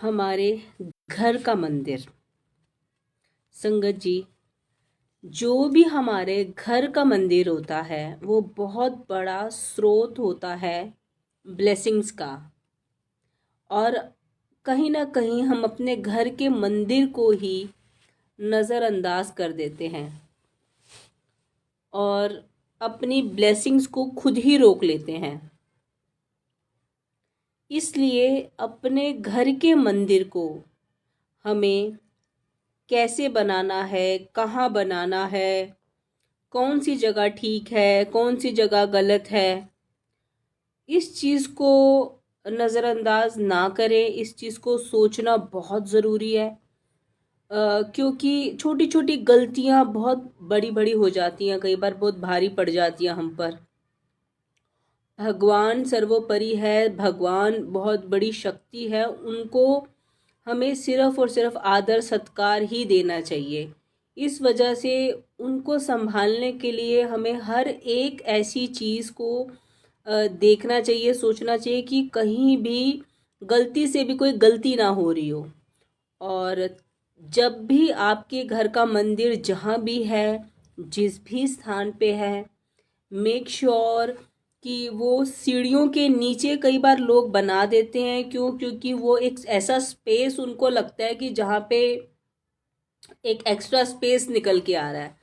हमारे घर का मंदिर। संगत जी, जो भी हमारे घर का मंदिर होता है वो बहुत बड़ा स्रोत होता है ब्लेसिंग्स का। और कहीं ना कहीं हम अपने घर के मंदिर को ही नज़रअंदाज कर देते हैं और अपनी ब्लेसिंग्स को खुद ही रोक लेते हैं। इसलिए अपने घर के मंदिर को हमें कैसे बनाना है, कहाँ बनाना है, कौन सी जगह ठीक है, कौन सी जगह गलत है, इस चीज़ को नज़रअंदाज ना करें। इस चीज़ को सोचना बहुत ज़रूरी है, क्योंकि छोटी छोटी गलतियाँ बहुत बड़ी बड़ी हो जाती हैं, कई बार बहुत भारी पड़ जाती हैं हम पर। भगवान सर्वोपरि है, भगवान बहुत बड़ी शक्ति है, उनको हमें सिर्फ और सिर्फ आदर सत्कार ही देना चाहिए। इस वजह से उनको संभालने के लिए हमें हर एक ऐसी चीज़ को देखना चाहिए, सोचना चाहिए कि कहीं भी गलती से भी कोई गलती ना हो रही हो। और जब भी आपके घर का मंदिर जहाँ भी है, जिस भी स्थान पे है, मेक श्योर कि वो सीढ़ियों के नीचे कई बार लोग बना देते हैं। क्योंकि वो एक ऐसा स्पेस उनको लगता है कि जहाँ पे एक एक्स्ट्रा स्पेस निकल के आ रहा है।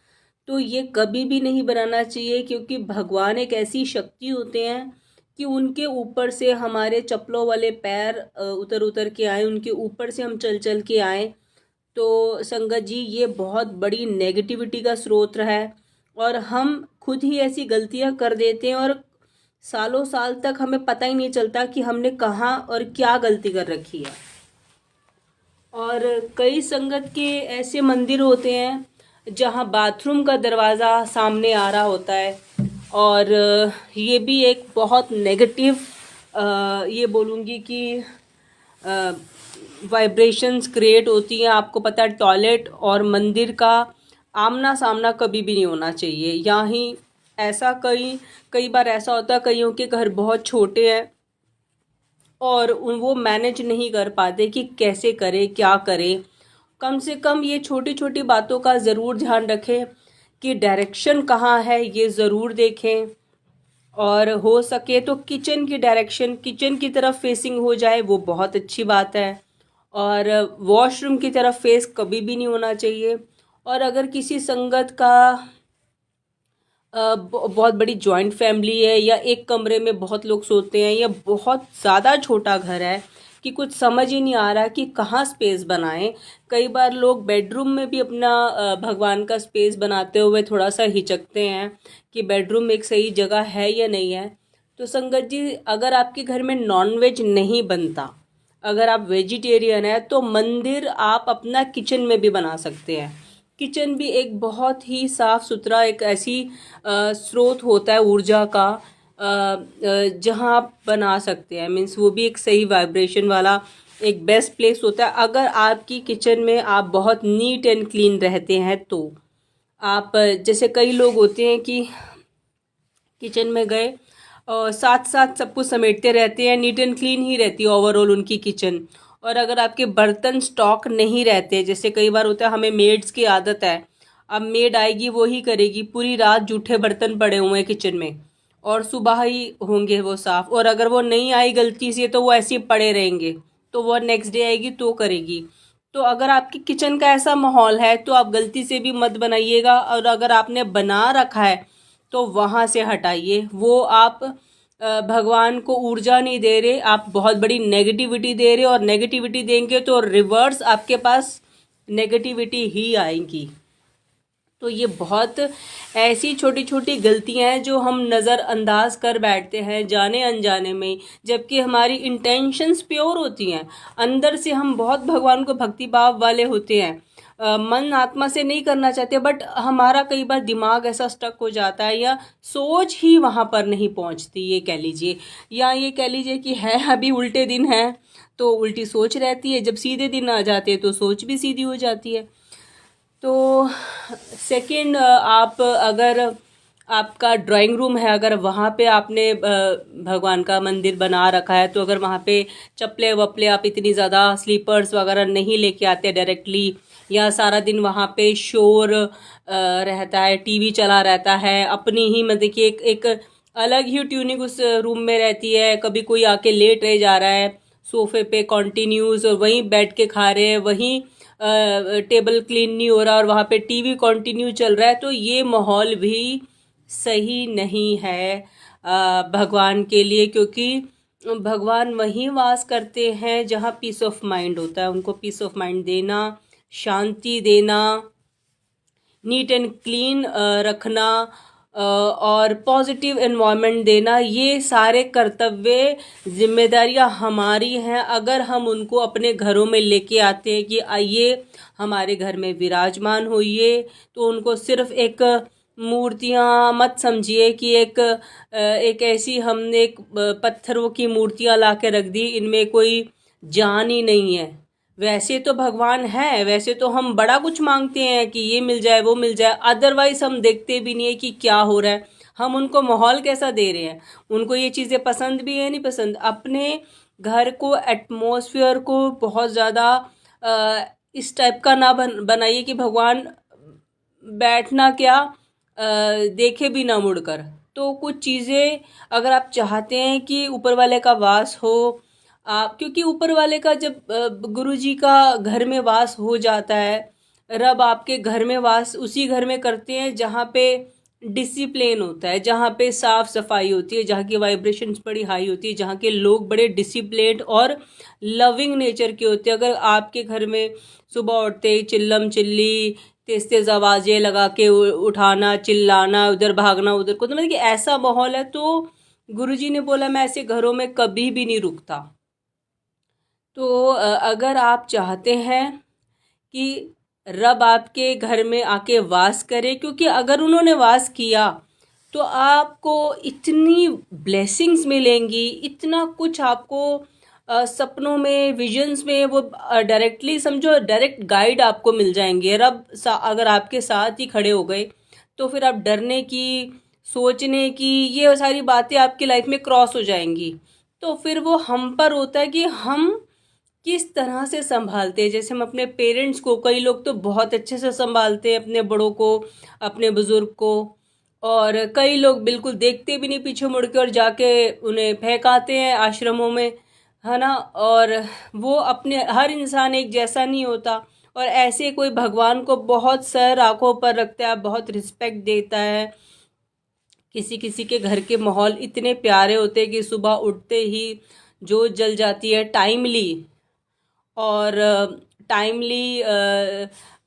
तो ये कभी भी नहीं बनाना चाहिए, क्योंकि भगवान एक ऐसी शक्ति होते हैं कि उनके ऊपर से हमारे चप्पलों वाले पैर उतर उतर के आए, उनके ऊपर से हम चल चल के आए। तो संगत जी, ये बहुत बड़ी नेगेटिविटी का स्रोत है और हम खुद ही ऐसी गलतियां कर देते हैं और सालों साल तक हमें पता ही नहीं चलता कि हमने कहाँ और क्या गलती कर रखी है। और कई संगत के ऐसे मंदिर होते हैं जहाँ बाथरूम का दरवाज़ा सामने आ रहा होता है, और ये भी एक बहुत नेगेटिव, ये बोलूँगी कि वाइब्रेशंस क्रिएट होती हैं। आपको पता है, टॉयलेट और मंदिर का आमना सामना कभी भी नहीं होना चाहिए। यहाँ ही ऐसा कई बार ऐसा होता है, कईयों के घर बहुत छोटे हैं और वो मैनेज नहीं कर पाते कि कैसे करें, क्या करें। कम से कम ये छोटी छोटी बातों का ज़रूर ध्यान रखें कि डायरेक्शन कहाँ है, ये ज़रूर देखें। और हो सके तो किचन की डायरेक्शन, किचन की तरफ फेसिंग हो जाए, वो बहुत अच्छी बात है। और वॉशरूम की तरफ फेस कभी भी नहीं होना चाहिए। और अगर किसी संगत का बहुत बड़ी जॉइंट फैमिली है, या एक कमरे में बहुत लोग सोते हैं, या बहुत ज़्यादा छोटा घर है कि कुछ समझ ही नहीं आ रहा कि कहाँ स्पेस बनाएं। कई बार लोग बेडरूम में भी अपना भगवान का स्पेस बनाते हुए थोड़ा सा हिचकते हैं कि बेडरूम एक सही जगह है या नहीं है। तो संगत जी, अगर आपके घर में नॉनवेज नहीं बनता, अगर आप वेजिटेरियन है, तो मंदिर आप अपना किचन में भी बना सकते हैं। किचन भी एक बहुत ही साफ सुथरा एक ऐसी स्रोत होता है ऊर्जा का, जहाँ आप बना सकते हैं। मीन्स वो भी एक सही वाइब्रेशन वाला एक बेस्ट प्लेस होता है। अगर आपकी किचन में आप बहुत नीट एंड क्लीन रहते हैं तो आप, जैसे कई लोग होते हैं कि किचन में गए और साथ साथ सब कुछ समेटते रहते हैं, नीट एंड क्लीन ही रहती है ओवरऑल उनकी किचन। और अगर आपके बर्तन स्टॉक नहीं रहते, जैसे कई बार होता है हमें मेड्स की आदत है, अब मेड आएगी वो ही करेगी, पूरी रात जूठे बर्तन पड़े हुए हैं किचन में और सुबह ही होंगे वो साफ़। और अगर वो नहीं आई गलती से तो वो ऐसे ही पड़े रहेंगे, तो वो नेक्स्ट डे आएगी तो करेगी। तो अगर आपकी किचन का ऐसा माहौल है तो आप गलती से भी मत बनाइएगा, और अगर आपने बना रखा है तो वहाँ से हटाइए। वो आप भगवान को ऊर्जा नहीं दे रहे, आप बहुत बड़ी नेगेटिविटी दे रहे, और नेगेटिविटी देंगे तो रिवर्स आपके पास नेगेटिविटी ही आएगी। तो ये बहुत ऐसी छोटी छोटी गलतियां हैं जो हम नज़रअंदाज कर बैठते हैं जाने अनजाने में, जबकि हमारी इंटेंशंस प्योर होती हैं। अंदर से हम बहुत भगवान को भक्ति भाव वाले होते हैं, मन आत्मा से नहीं करना चाहते, बट हमारा कई बार दिमाग ऐसा स्टक हो जाता है, या सोच ही वहाँ पर नहीं पहुँचती, ये कह लीजिए। या ये कह लीजिए कि है अभी उल्टे दिन है तो उल्टी सोच रहती है, जब सीधे दिन आ जाते हैं तो सोच भी सीधी हो जाती है। तो सेकंड, आप अगर आपका ड्राइंग रूम है, अगर वहाँ पे आपने भगवान का मंदिर बना रखा है, तो अगर वहाँ पे चप्पले वप्पले आप इतनी ज़्यादा स्लीपर्स वगैरह नहीं लेके आते डायरेक्टली, या सारा दिन वहाँ पे शोर रहता है, टीवी चला रहता है, अपनी ही मतलब कि एक अलग ही ट्यूनिंग उस रूम में रहती है। कभी कोई आके लेट रह जा रहा है सोफे पे कॉन्टिन्यूस, और वहीं बैठ के खा रहे हैं, वहीं टेबल क्लीन नहीं हो रहा और वहाँ पे टीवी कंटिन्यू चल रहा है, तो ये माहौल भी सही नहीं है भगवान के लिए। क्योंकि भगवान वहीं वास करते हैं जहाँ पीस ऑफ माइंड होता है। उनको पीस ऑफ माइंड देना, शांति देना, नीट एंड क्लीन रखना, और पॉजिटिव एनवायरनमेंट देना, ये सारे कर्तव्य जिम्मेदारियां हमारी हैं। अगर हम उनको अपने घरों में लेके आते हैं कि आइए हमारे घर में विराजमान होइए, तो उनको सिर्फ एक मूर्तियां मत समझिए कि एक ऐसी हमने एक पत्थरों की मूर्तियां ला के रख दी, इनमें कोई जान ही नहीं है। वैसे तो भगवान है, वैसे तो हम बड़ा कुछ मांगते हैं कि ये मिल जाए वो मिल जाए, अदरवाइज हम देखते भी नहीं है कि क्या हो रहा है, हम उनको माहौल कैसा दे रहे हैं, उनको ये चीज़ें पसंद भी है नहीं पसंद। अपने घर को, एटमॉस्फेयर को बहुत ज़्यादा इस टाइप का ना बनाइए कि भगवान बैठना क्या देखे भी ना मुड़कर। तो कुछ चीज़ें अगर आप चाहते हैं कि ऊपर वाले का वास हो, आप, क्योंकि ऊपर वाले का जब गुरु जी का घर में वास हो जाता है, रब आपके घर में वास उसी घर में करते हैं जहाँ पे डिसिप्लिन होता है, जहाँ पे साफ सफाई होती है, जहाँ की वाइब्रेशंस बड़ी हाई होती है, जहाँ के लोग बड़े डिसिप्लिन्ड और लविंग नेचर के होते हैं। अगर आपके घर में सुबह उठते ही चिल्लम चिल्ली, तेज तेज आवाजें लगा के उठाना, चिल्लाना, उधर भागना उधर को, तो मतलब कि ऐसा माहौल है, तो गुरुजी ने बोला मैं ऐसे घरों में कभी भी नहीं रुकता। तो अगर आप चाहते हैं कि रब आपके घर में आके वास करे, क्योंकि अगर उन्होंने वास किया तो आपको इतनी ब्लेसिंग्स मिलेंगी, इतना कुछ आपको सपनों में, विजन्स में, वो डायरेक्टली समझो डायरेक्ट गाइड आपको मिल जाएंगे। रब अगर आपके साथ ही खड़े हो गए तो फिर आप डरने की, सोचने की, ये सारी बातें आपकी लाइफ में क्रॉस हो जाएंगी। तो फिर वो हम पर होता है कि हम किस तरह से संभालते हैं। जैसे हम अपने पेरेंट्स को, कई लोग तो बहुत अच्छे से संभालते हैं अपने बड़ों को, अपने बुजुर्ग को, और कई लोग बिल्कुल देखते भी नहीं पीछे मुड़ के और जाके उन्हें फेंकाते हैं आश्रमों में, है ना। और वो अपने, हर इंसान एक जैसा नहीं होता, और ऐसे कोई भगवान को बहुत सर आंखों पर रखता है, बहुत रिस्पेक्ट देता है। किसी किसी के घर के माहौल इतने प्यारे होते हैं कि सुबह उठते ही जोत जल जाती है टाइमली, और टाइमली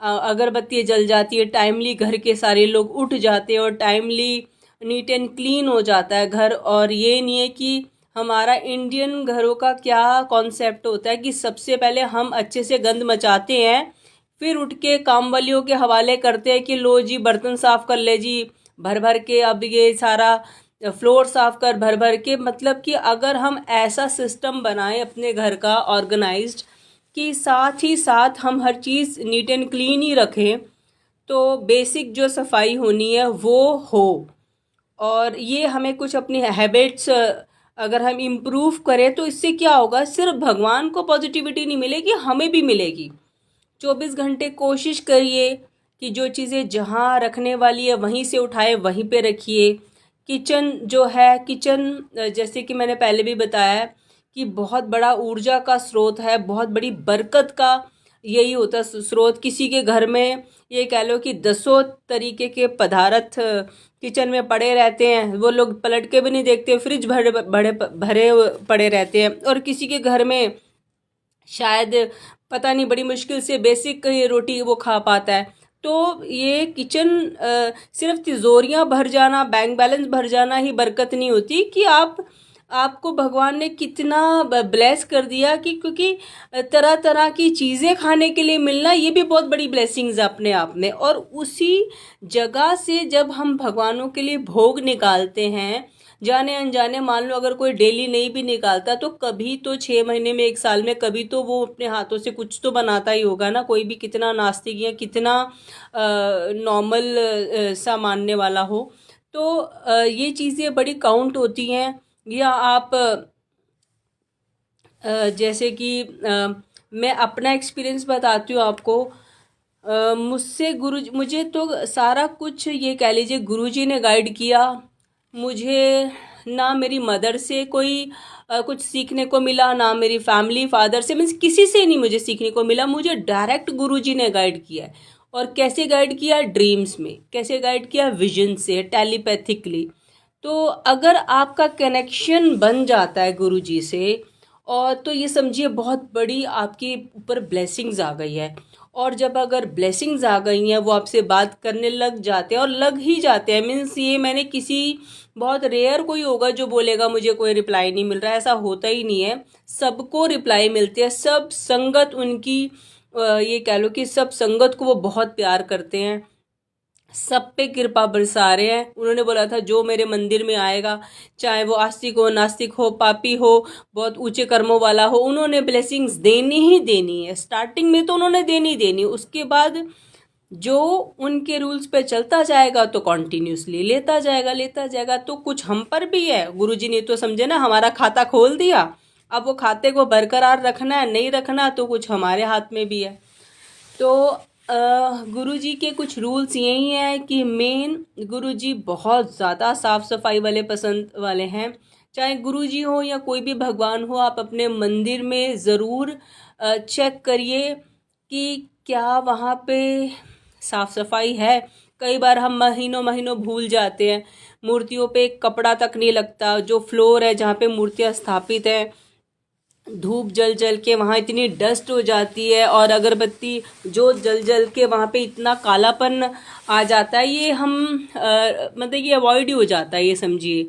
अगरबत्ती जल जाती है, टाइमली घर के सारे लोग उठ जाते हैं, और टाइमली नीट एंड क्लीन हो जाता है घर। और ये नहीं है कि हमारा इंडियन घरों का क्या कॉन्सेप्ट होता है कि सबसे पहले हम अच्छे से गंद मचाते हैं, फिर उठ के काम वालियों के हवाले करते हैं कि लो जी बर्तन साफ कर ले जी, भर भर के, अब ये सारा फ्लोर साफ कर भर भर के। मतलब कि अगर हम ऐसा सिस्टम बनाएं अपने घर का ऑर्गेनाइज्ड, कि साथ ही साथ हम हर चीज़ नीट एंड क्लीन ही रखें, तो बेसिक जो सफाई होनी है वो हो। और ये हमें कुछ अपनी हैबिट्स अगर हम इम्प्रूव करें, तो इससे क्या होगा, सिर्फ भगवान को पॉजिटिविटी नहीं मिलेगी, हमें भी मिलेगी। 24 घंटे कोशिश करिए कि जो चीज़ें जहाँ रखने वाली है वहीं से उठाए, वहीं पे रखिए। किचन जो है, किचन जैसे कि मैंने पहले भी बताया कि बहुत बड़ा ऊर्जा का स्रोत है, बहुत बड़ी बरकत का यही होता है स्रोत। किसी के घर में ये कह लो कि 10 तरीके के पदार्थ किचन में पड़े रहते हैं, वो लोग पलट के भी नहीं देखते, फ्रिज भरे भरे भरे पड़े रहते हैं। और किसी के घर में शायद पता नहीं बड़ी मुश्किल से बेसिक रोटी वो खा पाता है। तो ये किचन सिर्फ तिजोरियां भर जाना, बैंक बैलेंस भर जाना ही बरकत नहीं होती, कि आपको भगवान ने कितना ब्लेस कर दिया, कि क्योंकि तरह तरह की चीज़ें खाने के लिए मिलना, ये भी बहुत बड़ी ब्लेसिंग्स है अपने आप में। और उसी जगह से जब हम भगवानों के लिए भोग निकालते हैं, जाने अनजाने, मान लो अगर कोई डेली नहीं भी निकालता, तो कभी तो 6 महीने में, 1 साल में कभी तो वो अपने हाथों से कुछ तो बनाता ही होगा ना। कोई भी कितना नास्तिक या कितना नॉर्मल सा मानने वाला हो, तो ये चीज़ें बड़ी काउंट होती हैं। या आप जैसे कि मैं अपना एक्सपीरियंस बताती हूँ आपको। मुझे तो सारा कुछ ये कह लीजिए गुरुजी ने गाइड किया। मुझे ना मेरी मदर से कोई कुछ सीखने को मिला, ना मेरी फैमिली फादर से, मीन्स किसी से नहीं मुझे सीखने को मिला। मुझे डायरेक्ट गुरुजी ने गाइड किया है। और कैसे गाइड किया? ड्रीम्स में। कैसे गाइड किया? विजन से, टेलीपैथिकली। तो अगर आपका कनेक्शन बन जाता है गुरुजी से, और तो ये समझिए बहुत बड़ी आपके ऊपर ब्लेसिंग्स आ गई है। और जब अगर ब्लेसिंग्स आ गई हैं, वो आपसे बात करने लग जाते हैं, और लग ही जाते हैं, मीन्स ये मैंने किसी, बहुत रेयर कोई होगा जो बोलेगा मुझे कोई रिप्लाई नहीं मिल रहा है, ऐसा होता ही नहीं है। सबको रिप्लाई मिलती है। सब संगत उनकी ये कह लो कि सब संगत को वो बहुत प्यार करते हैं, सब पे कृपा बरसा रहे हैं। उन्होंने बोला था जो मेरे मंदिर में आएगा, चाहे वो आस्तिक हो, नास्तिक हो, पापी हो, बहुत ऊंचे कर्मों वाला हो, उन्होंने ब्लेसिंग्स देनी ही देनी है। स्टार्टिंग में तो उन्होंने देनी देनी, उसके बाद जो उनके रूल्स पे चलता जाएगा तो कॉन्टिन्यूसली लेता जाएगा। तो कुछ हम पर भी है। गुरुजी ने तो समझे ना, हमारा खाता खोल दिया, अब वो खाते को बरकरार रखना है नहीं रखना तो कुछ हमारे हाथ में भी है। तो गुरुजी के कुछ रूल्स यही हैं कि मेन, गुरुजी बहुत ज़्यादा साफ़ सफाई वाले पसंद वाले हैं। चाहे गुरुजी हो या कोई भी भगवान हो, आप अपने मंदिर में ज़रूर चेक करिए कि क्या वहाँ पे साफ़ सफाई है। कई बार हम महीनों महीनों भूल जाते हैं, मूर्तियों पे एक कपड़ा तक नहीं लगता। जो फ्लोर है जहाँ पे मूर्तियाँ स्थापित हैं, धूप जल जल के वहाँ इतनी डस्ट हो जाती है, और अगरबत्ती जो जल जल के वहाँ पे इतना कालापन आ जाता है। ये हम मतलब ये अवॉइड ही हो जाता है, ये समझिए।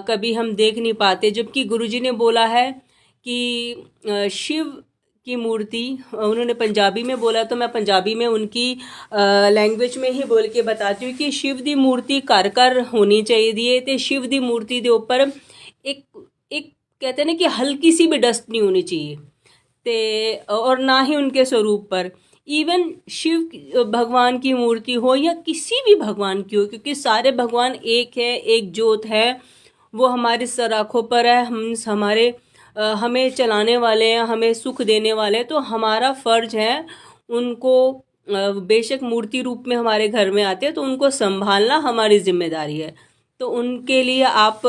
कभी हम देख नहीं पाते। जबकि गुरुजी ने बोला है कि शिव की मूर्ति, उन्होंने पंजाबी में बोला तो मैं पंजाबी में उनकी लैंग्वेज में ही बोल के बताती हूँ कि शिव दी मूर्ति कर कर होनी चाहिए। तो शिव दी मूर्ति के ऊपर एक एक कहते हैं ना कि हल्की सी भी डस्ट नहीं होनी चाहिए। ते और ना ही उनके स्वरूप पर, इवन शिव भगवान की मूर्ति हो या किसी भी भगवान की हो, क्योंकि सारे भगवान एक है, एक ज्योत है। वो हमारे सराखों पर है, हम हमारे हमें चलाने वाले हैं, हमें सुख देने वाले हैं। तो हमारा फर्ज है उनको, बेशक मूर्ति रूप में हमारे घर में आते हैं तो उनको संभालना हमारी जिम्मेदारी है। तो उनके लिए आप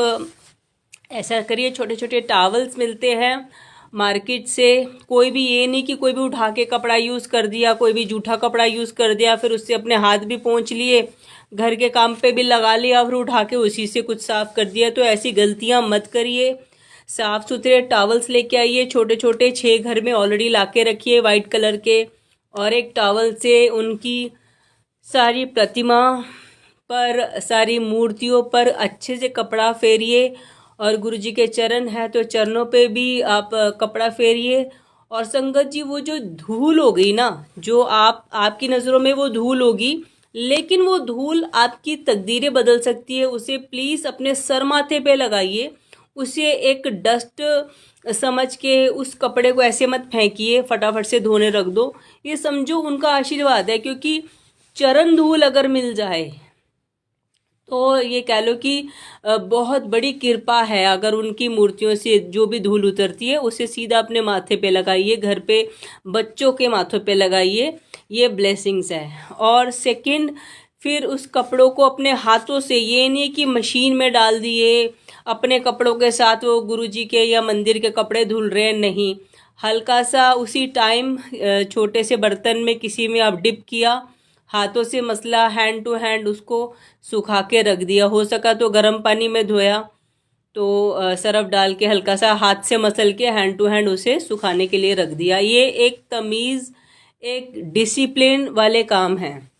ऐसा करिए, छोटे छोटे टावल्स मिलते हैं मार्केट से। कोई भी ये नहीं कि कोई भी उठा के कपड़ा यूज़ कर दिया, कोई भी जूठा कपड़ा यूज़ कर दिया, फिर उससे अपने हाथ भी पोंछ लिए, घर के काम पे भी लगा लिया, फिर उठा के उसी से कुछ साफ़ कर दिया। तो ऐसी गलतियां मत करिए। साफ़ सुथरे टावल्स लेके आइए, छोटे छोटे 6 घर में ऑलरेडी ला के रखिए वाइट कलर के, और एक टावल से उनकी सारी प्रतिमा पर, सारी मूर्तियों पर अच्छे से कपड़ा फेरिए। और गुरुजी के चरण है तो चरणों पे भी आप कपड़ा फेरिए। और संगत जी, वो जो धूल हो गई ना, जो आपकी नज़रों में वो धूल होगी, लेकिन वो धूल आपकी तकदीरें बदल सकती है। उसे प्लीज़ अपने सर माथे पे लगाइए, उसे एक डस्ट समझ के उस कपड़े को ऐसे मत फेंकिए, फटाफट से धोने रख दो। ये समझो उनका आशीर्वाद है, क्योंकि चरण धूल अगर मिल जाए तो ये कह लो कि बहुत बड़ी कृपा है। अगर उनकी मूर्तियों से जो भी धूल उतरती है उसे सीधा अपने माथे पे लगाइए, घर पे बच्चों के माथों पे लगाइए, ये ब्लेसिंग्स है। और सेकंड, फिर उस कपड़ों को अपने हाथों से, ये नहीं कि मशीन में डाल दिए, अपने कपड़ों के साथ वो गुरुजी के या मंदिर के कपड़े धुल रहे हैं, नहीं। हल्का सा उसी टाइम छोटे से बर्तन में किसी में आप डिप किया, हाथों से मसला, हैंड टू हैंड उसको सुखा के रख दिया। हो सका तो गर्म पानी में धोया, तो सरफ डाल के हल्का सा हाथ से मसल के हैंड टू हैंड उसे सुखाने के लिए रख दिया। ये एक तमीज़, एक डिसिप्लिन वाले काम हैं।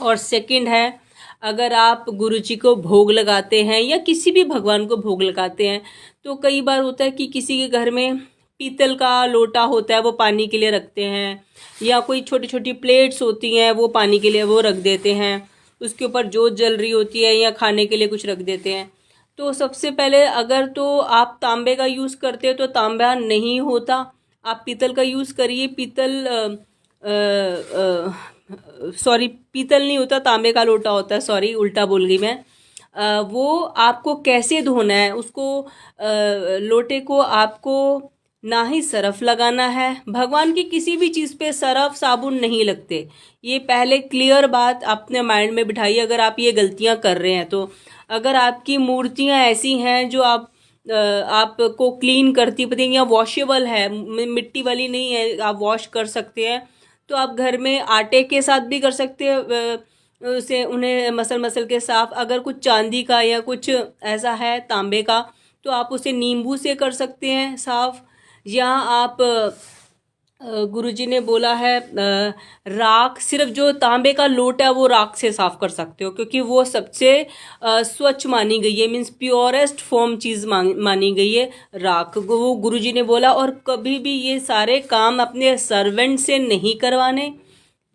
और सेकंड है, अगर आप गुरुजी को भोग लगाते हैं या किसी भी भगवान को भोग लगाते हैं, तो कई बार होता है कि किसी के घर में पीतल का लोटा होता है, वो पानी के लिए रखते हैं, या कोई छोटी छोटी प्लेट्स होती हैं वो पानी के लिए वो रख देते हैं, उसके ऊपर जोत जल रही होती है, या खाने के लिए कुछ रख देते हैं। तो सबसे पहले, अगर तो आप तांबे का यूज़ करते हो तो तांबा नहीं होता, आप पीतल का यूज़ करिए। पीतल सॉरी, पीतल नहीं होता, तांबे का लोटा होता है, सॉरी उल्टा बोल गई मैं। वो आपको कैसे धोना है, उसको लोटे को आपको ना ही सरफ लगाना है। भगवान की किसी भी चीज़ पे सरफ साबुन नहीं लगते। ये पहले क्लियर बात अपने माइंड में बिठाइए अगर आप ये गलतियां कर रहे हैं तो। अगर आपकी मूर्तियां ऐसी हैं जो आपको क्लीन करती पता या वॉशेबल है, मिट्टी वाली नहीं है, आप वॉश कर सकते हैं, तो आप घर में आटे के साथ भी कर सकते हैं, उसे उन्हें मसल मसल के साफ। अगर कुछ चांदी का या कुछ ऐसा है तांबे का तो आप उसे नींबू से कर सकते हैं साफ। या आप गुरुजी ने बोला है राख, सिर्फ जो तांबे का लोटा है वो राख से साफ कर सकते हो, क्योंकि वो सबसे स्वच्छ मानी गई है, मीन्स प्योरेस्ट फॉर्म चीज़ मानी गई है राख, वो गुरुजी ने बोला। और कभी भी ये सारे काम अपने सर्वेंट से नहीं करवाने,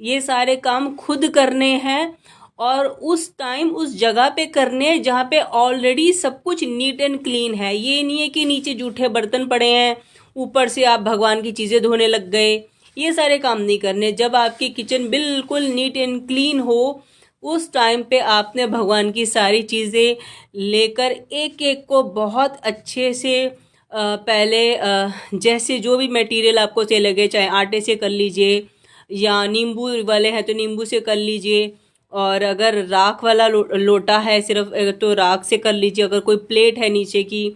ये सारे काम खुद करने हैं और उस टाइम उस जगह पे करने हैं जहाँ पे ऑलरेडी सब कुछ नीट एंड क्लीन है। ये नहीं है कि नीचे जूठे बर्तन पड़े हैं, ऊपर से आप भगवान की चीज़ें धोने लग गए। ये सारे काम नहीं करने। जब आपकी किचन बिल्कुल नीट एंड क्लीन हो उस टाइम पे आपने भगवान की सारी चीज़ें लेकर एक एक को बहुत अच्छे से पहले जैसे जो भी मटेरियल आपको सही लगे, चाहे आटे से कर लीजिए या नींबू वाले हैं तो नींबू से कर लीजिए, और अगर राख वाला लोटा है सिर्फ तो राख से कर लीजिए। अगर कोई प्लेट है नीचे की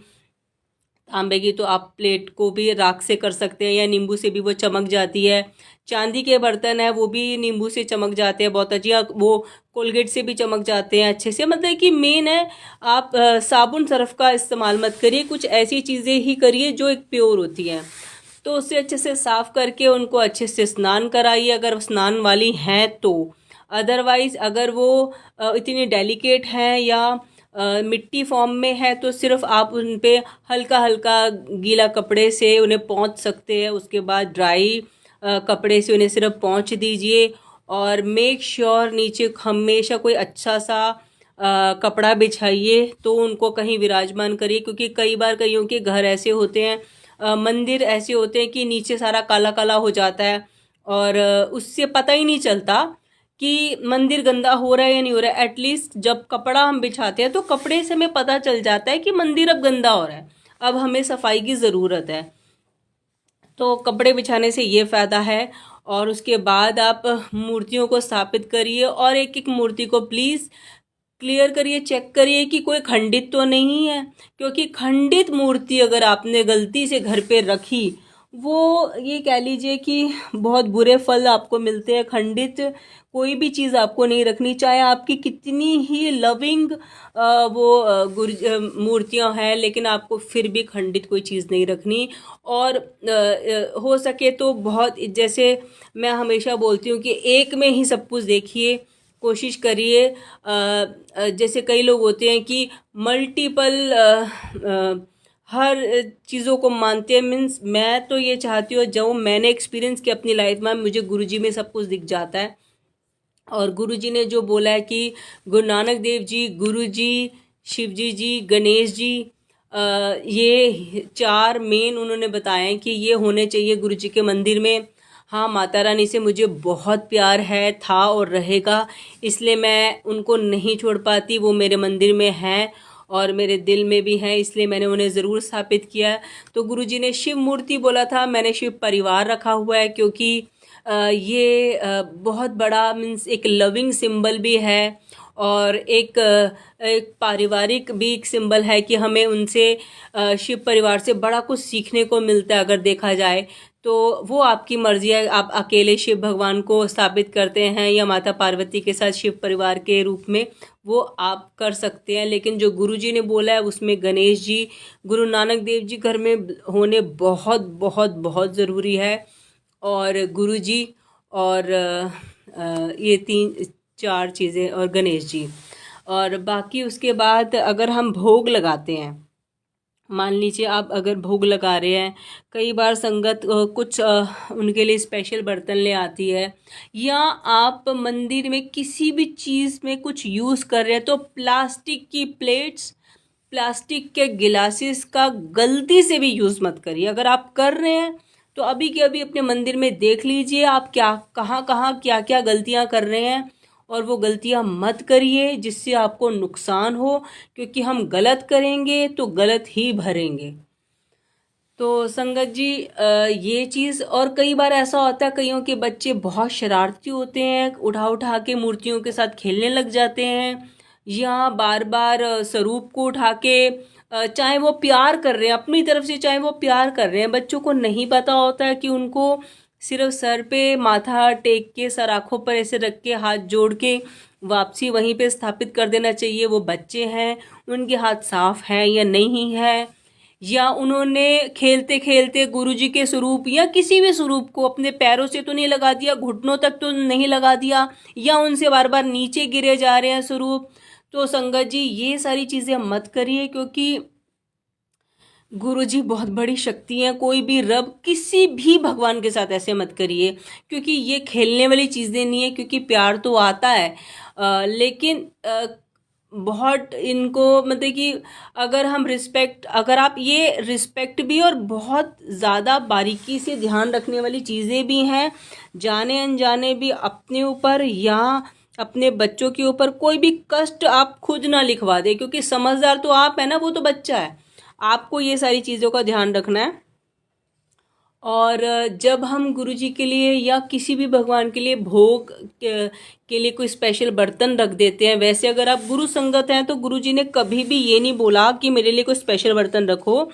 तांबे की तो आप प्लेट को भी राख से कर सकते हैं या नींबू से भी वो चमक जाती है। चांदी के बर्तन है वो भी नींबू से चमक जाते हैं बहुत अच्छी, वो कोलगेट से भी चमक जाते हैं अच्छे से। मतलब कि मेन है आप साबुन सरफ का इस्तेमाल मत करिए, कुछ ऐसी चीज़ें ही करिए जो एक प्योर होती हैं। तो उससे अच्छे से साफ़ करके उनको अच्छे से स्नान कराइए अगर स्नान वाली हैं तो। अदरवाइज़ अगर वो इतनी डेलिकेट हैं या मिट्टी फॉर्म में है तो सिर्फ आप उन पे हल्का हल्का गीला कपड़े से उन्हें पोंछ सकते हैं। उसके बाद ड्राई कपड़े से उन्हें सिर्फ पोंछ दीजिए और मेक श्योर नीचे हमेशा कोई अच्छा सा कपड़ा बिछाइए तो उनको कहीं विराजमान करिए। क्योंकि कई बार कईयों के घर ऐसे होते हैं, मंदिर ऐसे होते हैं कि नीचे सारा काला काला हो जाता है और उससे पता ही नहीं चलता कि मंदिर गंदा हो रहा है या नहीं हो रहा है। एटलीस्ट जब कपड़ा हम बिछाते हैं तो कपड़े से हमें पता चल जाता है कि मंदिर अब गंदा हो रहा है, अब हमें सफाई की ज़रूरत है। तो कपड़े बिछाने से ये फ़ायदा है। और उसके बाद आप मूर्तियों को स्थापित करिए और एक एक मूर्ति को प्लीज़ क्लियर करिए, चेक करिए कि कोई खंडित तो नहीं है। क्योंकि खंडित मूर्ति अगर आपने गलती से घर पे रखी, वो ये कह लीजिए कि बहुत बुरे फल आपको मिलते हैं। खंडित कोई भी चीज़ आपको नहीं रखनी, चाहे आपकी कितनी ही लविंग मूर्तियां हैं, लेकिन आपको फिर भी खंडित कोई चीज़ नहीं रखनी। और हो सके तो बहुत, जैसे मैं हमेशा बोलती हूँ कि एक में ही सब कुछ देखिए, कोशिश करिए। जैसे कई लोग होते हैं कि मल्टीपल हर चीज़ों को मानते हैं। मीन्स मैं तो ये चाहती हूँ, जो मैंने एक्सपीरियंस किया अपनी लाइफ में, मुझे गुरुजी में सब कुछ दिख जाता है। और गुरुजी ने जो बोला है कि गुरु नानक देव जी, गुरुजी, शिवजी जी, गणेश जी, ये चार मेन उन्होंने बताए हैं कि ये होने चाहिए गुरुजी के मंदिर में। हाँ, माता रानी से मुझे बहुत प्यार है, था और रहेगा, इसलिए मैं उनको नहीं छोड़ पाती। वो मेरे मंदिर में हैं और मेरे दिल में भी हैं, इसलिए मैंने उन्हें ज़रूर स्थापित किया। तो गुरुजी ने शिव मूर्ति बोला था, मैंने शिव परिवार रखा हुआ है क्योंकि ये बहुत बड़ा मीन्स एक लविंग सिंबल भी है और एक पारिवारिक भी एक सिंबल है कि हमें उनसे शिव परिवार से बड़ा कुछ सीखने को मिलता है अगर देखा जाए तो। वो आपकी मर्जी है, आप अकेले शिव भगवान को स्थापित करते हैं या माता पार्वती के साथ शिव परिवार के रूप में, वो आप कर सकते हैं। लेकिन जो गुरुजी ने बोला है उसमें गणेश जी, गुरु नानक देव जी घर में होने बहुत बहुत बहुत ज़रूरी है। और गुरुजी और ये तीन चार चीज़ें और गणेश जी। और बाकी उसके बाद अगर हम भोग लगाते हैं, मान लीजिए आप अगर भोग लगा रहे हैं, कई बार संगत कुछ उनके लिए स्पेशल बर्तन ले आती है, या आप मंदिर में किसी भी चीज़ में कुछ यूज़ कर रहे हैं तो प्लास्टिक की प्लेट्स, प्लास्टिक के गिलासेस का गलती से भी यूज़ मत करिए। अगर आप कर रहे हैं तो अभी के अभी अपने मंदिर में देख लीजिए आप क्या कहाँ कहाँ क्या क्या गलतियाँ कर रहे हैं और वो गलतियां मत करिए जिससे आपको नुकसान हो, क्योंकि हम गलत करेंगे तो गलत ही भरेंगे। तो संगत जी, ये चीज़, और कई बार ऐसा होता है कईयों के बच्चे बहुत शरारती होते हैं, उठा उठा के मूर्तियों के साथ खेलने लग जाते हैं, या बार बार स्वरूप को उठा के चाहे वो प्यार कर रहे हैं अपनी तरफ से, चाहे वो प्यार कर रहे हैं, बच्चों को नहीं पता होता है कि उनको सिर्फ सर पे माथा टेक के, सर आँखों पर ऐसे रख के, हाथ जोड़ के वापसी वहीं पे स्थापित कर देना चाहिए। वो बच्चे हैं, उनके हाथ साफ हैं या नहीं है, या उन्होंने खेलते खेलते गुरुजी के स्वरूप या किसी भी स्वरूप को अपने पैरों से तो नहीं लगा दिया, घुटनों तक तो नहीं लगा दिया, या उनसे बार बार नीचे गिरे जा रहे हैं स्वरूप। तो संगत जी, ये सारी चीज़ें मत करिए, क्योंकि गुरुजी बहुत बड़ी शक्ति है। कोई भी रब, किसी भी भगवान के साथ ऐसे मत करिए, क्योंकि ये खेलने वाली चीज़ें नहीं है। क्योंकि प्यार तो आता है, लेकिन बहुत इनको मतलब कि अगर हम रिस्पेक्ट, अगर आप ये रिस्पेक्ट भी और बहुत ज़्यादा बारीकी से ध्यान रखने वाली चीज़ें भी हैं, जाने अनजाने भी अपने ऊपर या अपने बच्चों के ऊपर कोई भी कष्ट आप खुद ना लिखवा दे, क्योंकि समझदार तो आप है ना, वो तो बच्चा है। आपको ये सारी चीज़ों का ध्यान रखना है। और जब हम गुरुजी के लिए या किसी भी भगवान के लिए भोग के लिए कोई स्पेशल बर्तन रख देते हैं, वैसे अगर आप गुरु संगत हैं तो गुरुजी ने कभी भी ये नहीं बोला कि मेरे लिए कोई स्पेशल बर्तन रखो।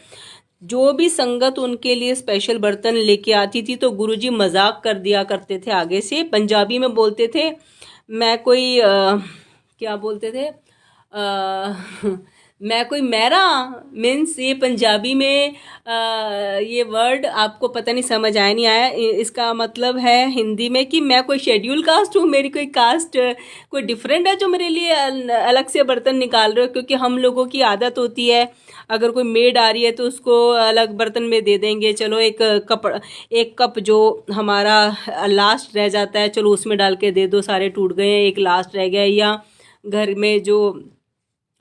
जो भी संगत उनके लिए स्पेशल बर्तन लेके आती थी तो गुरुजी मजाक कर दिया करते थे, आगे से पंजाबी में बोलते थे, मैं कोई क्या बोलते थे, मैं कोई मेरा, मीन्स ये पंजाबी में ये वर्ड आपको पता नहीं समझ आया नहीं आया, इसका मतलब है हिंदी में कि मैं कोई शेड्यूल कास्ट हूँ, मेरी कोई कास्ट कोई डिफरेंट है जो मेरे लिए अलग से बर्तन निकाल रहे हो। क्योंकि हम लोगों की आदत होती है, अगर कोई मेड आ रही है तो उसको अलग बर्तन में दे देंगे, चलो एक कप जो हमारा लास्ट रह जाता है चलो उसमें डाल के दे दो, सारे टूट गए हैं, एक लास्ट रह गया। या घर में जो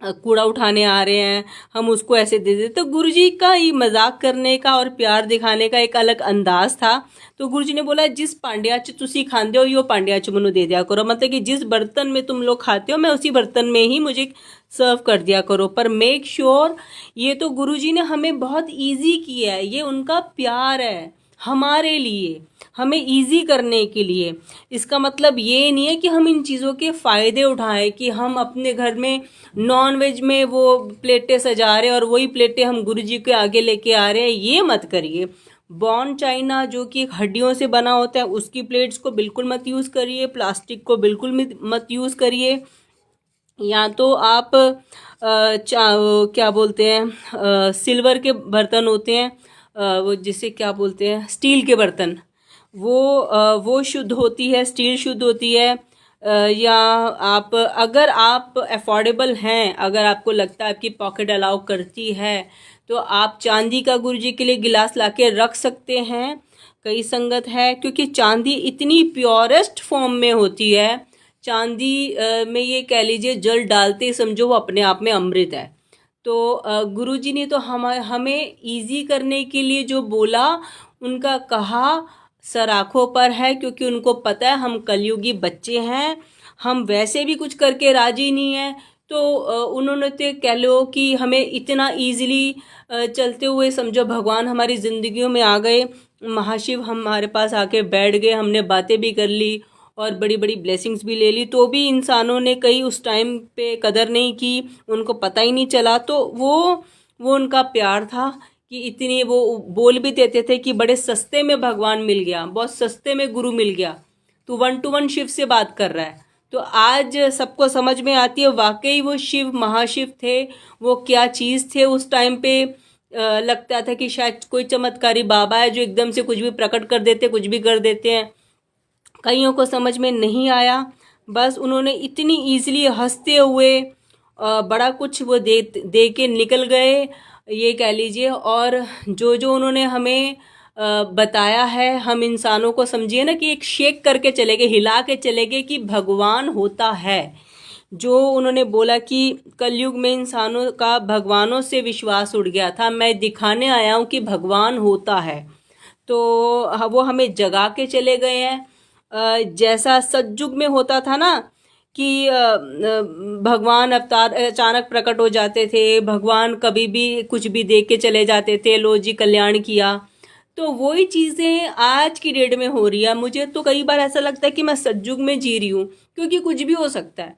कूड़ा उठाने आ रहे हैं हम उसको ऐसे दे देते। तो गुरुजी का ये मजाक करने का और प्यार दिखाने का एक अलग अंदाज था। तो गुरुजी ने बोला, जिस पांड्या च तुसी खांदे हो यो पांड्या च मनु दे दिया करो, मतलब कि जिस बर्तन में तुम लोग खाते हो मैं उसी बर्तन में ही मुझे सर्व कर दिया करो, पर मेक श्योर। ये तो गुरुजी ने हमें बहुत ईजी किया है, ये उनका प्यार है हमारे लिए, हमें इजी करने के लिए। इसका मतलब ये नहीं है कि हम इन चीज़ों के फ़ायदे उठाएं, कि हम अपने घर में नॉन वेज में वो प्लेटें सजा रहे हैं और वही प्लेटें हम गुरुजी के आगे लेके आ रहे हैं, ये मत करिए। बॉन चाइना जो कि हड्डियों से बना होता है उसकी प्लेट्स को बिल्कुल मत यूज़ करिए, प्लास्टिक को बिल्कुल मत यूज़ करिए। या तो आप क्या बोलते हैं, सिल्वर के बर्तन होते हैं, वो जिसे क्या बोलते हैं, स्टील के बर्तन, वो शुद्ध होती है, स्टील शुद्ध होती है। या आप, अगर आप अफोर्डेबल हैं, अगर आपको लगता है आपकी पॉकेट अलाउ करती है, तो आप चांदी का गुरुजी के लिए गिलास लाके रख सकते हैं। कई संगत है, क्योंकि चांदी इतनी प्योरेस्ट फॉर्म में होती है, चांदी में ये कह लीजिए जल डालते ही समझो वो अपने आप में अमृत है। तो गुरुजी ने तो हमें इजी करने के लिए जो बोला, उनका कहा सर आँखों पर है, क्योंकि उनको पता है हम कलयुगी बच्चे हैं, हम वैसे भी कुछ करके राजी नहीं है। तो उन्होंने तो कह लो कि हमें इतना इजीली चलते हुए समझो भगवान हमारी ज़िंदगियों में आ गए, महाशिव हमारे पास आके बैठ गए, हमने बातें भी कर ली और बड़ी बड़ी ब्लेसिंग्स भी ले ली, तो भी इंसानों ने कई उस टाइम पे कदर नहीं की, उनको पता ही नहीं चला। तो वो उनका प्यार था कि इतनी, वो बोल भी देते थे कि बड़े सस्ते में भगवान मिल गया, बहुत सस्ते में गुरु मिल गया, तो 1 to 1 शिव से बात कर रहा है। तो आज सबको समझ में आती है वाकई वो शिव महाशिव थे, वो क्या चीज़ थे उस टाइम पे। लगता था कि शायद कोई चमत्कारी बाबा है जो एकदम से कुछ भी प्रकट कर देते, कुछ भी कर देते हैं। कईयों को समझ में नहीं आया, बस उन्होंने इतनी ईजिली हंसते हुए बड़ा कुछ वो दे के निकल गए, ये कह लीजिए। और जो जो उन्होंने हमें बताया है, हम इंसानों को समझिए ना कि एक शेक करके चले गए, हिला के चले गए कि भगवान होता है। जो उन्होंने बोला कि कलयुग में इंसानों का भगवानों से विश्वास उड़ गया था, मैं दिखाने आया हूँ कि भगवान होता है। तो वो हमें जगा के चले गए हैं। जैसा सतयुग में होता था ना कि भगवान अवतार अचानक प्रकट हो जाते थे, भगवान कभी भी कुछ भी देख के चले जाते थे, लो जी कल्याण किया। तो वही चीज़ें आज की डेट में हो रही है। मुझे तो कई बार ऐसा लगता है कि मैं सतयुग में जी रही हूँ, क्योंकि कुछ भी हो सकता है।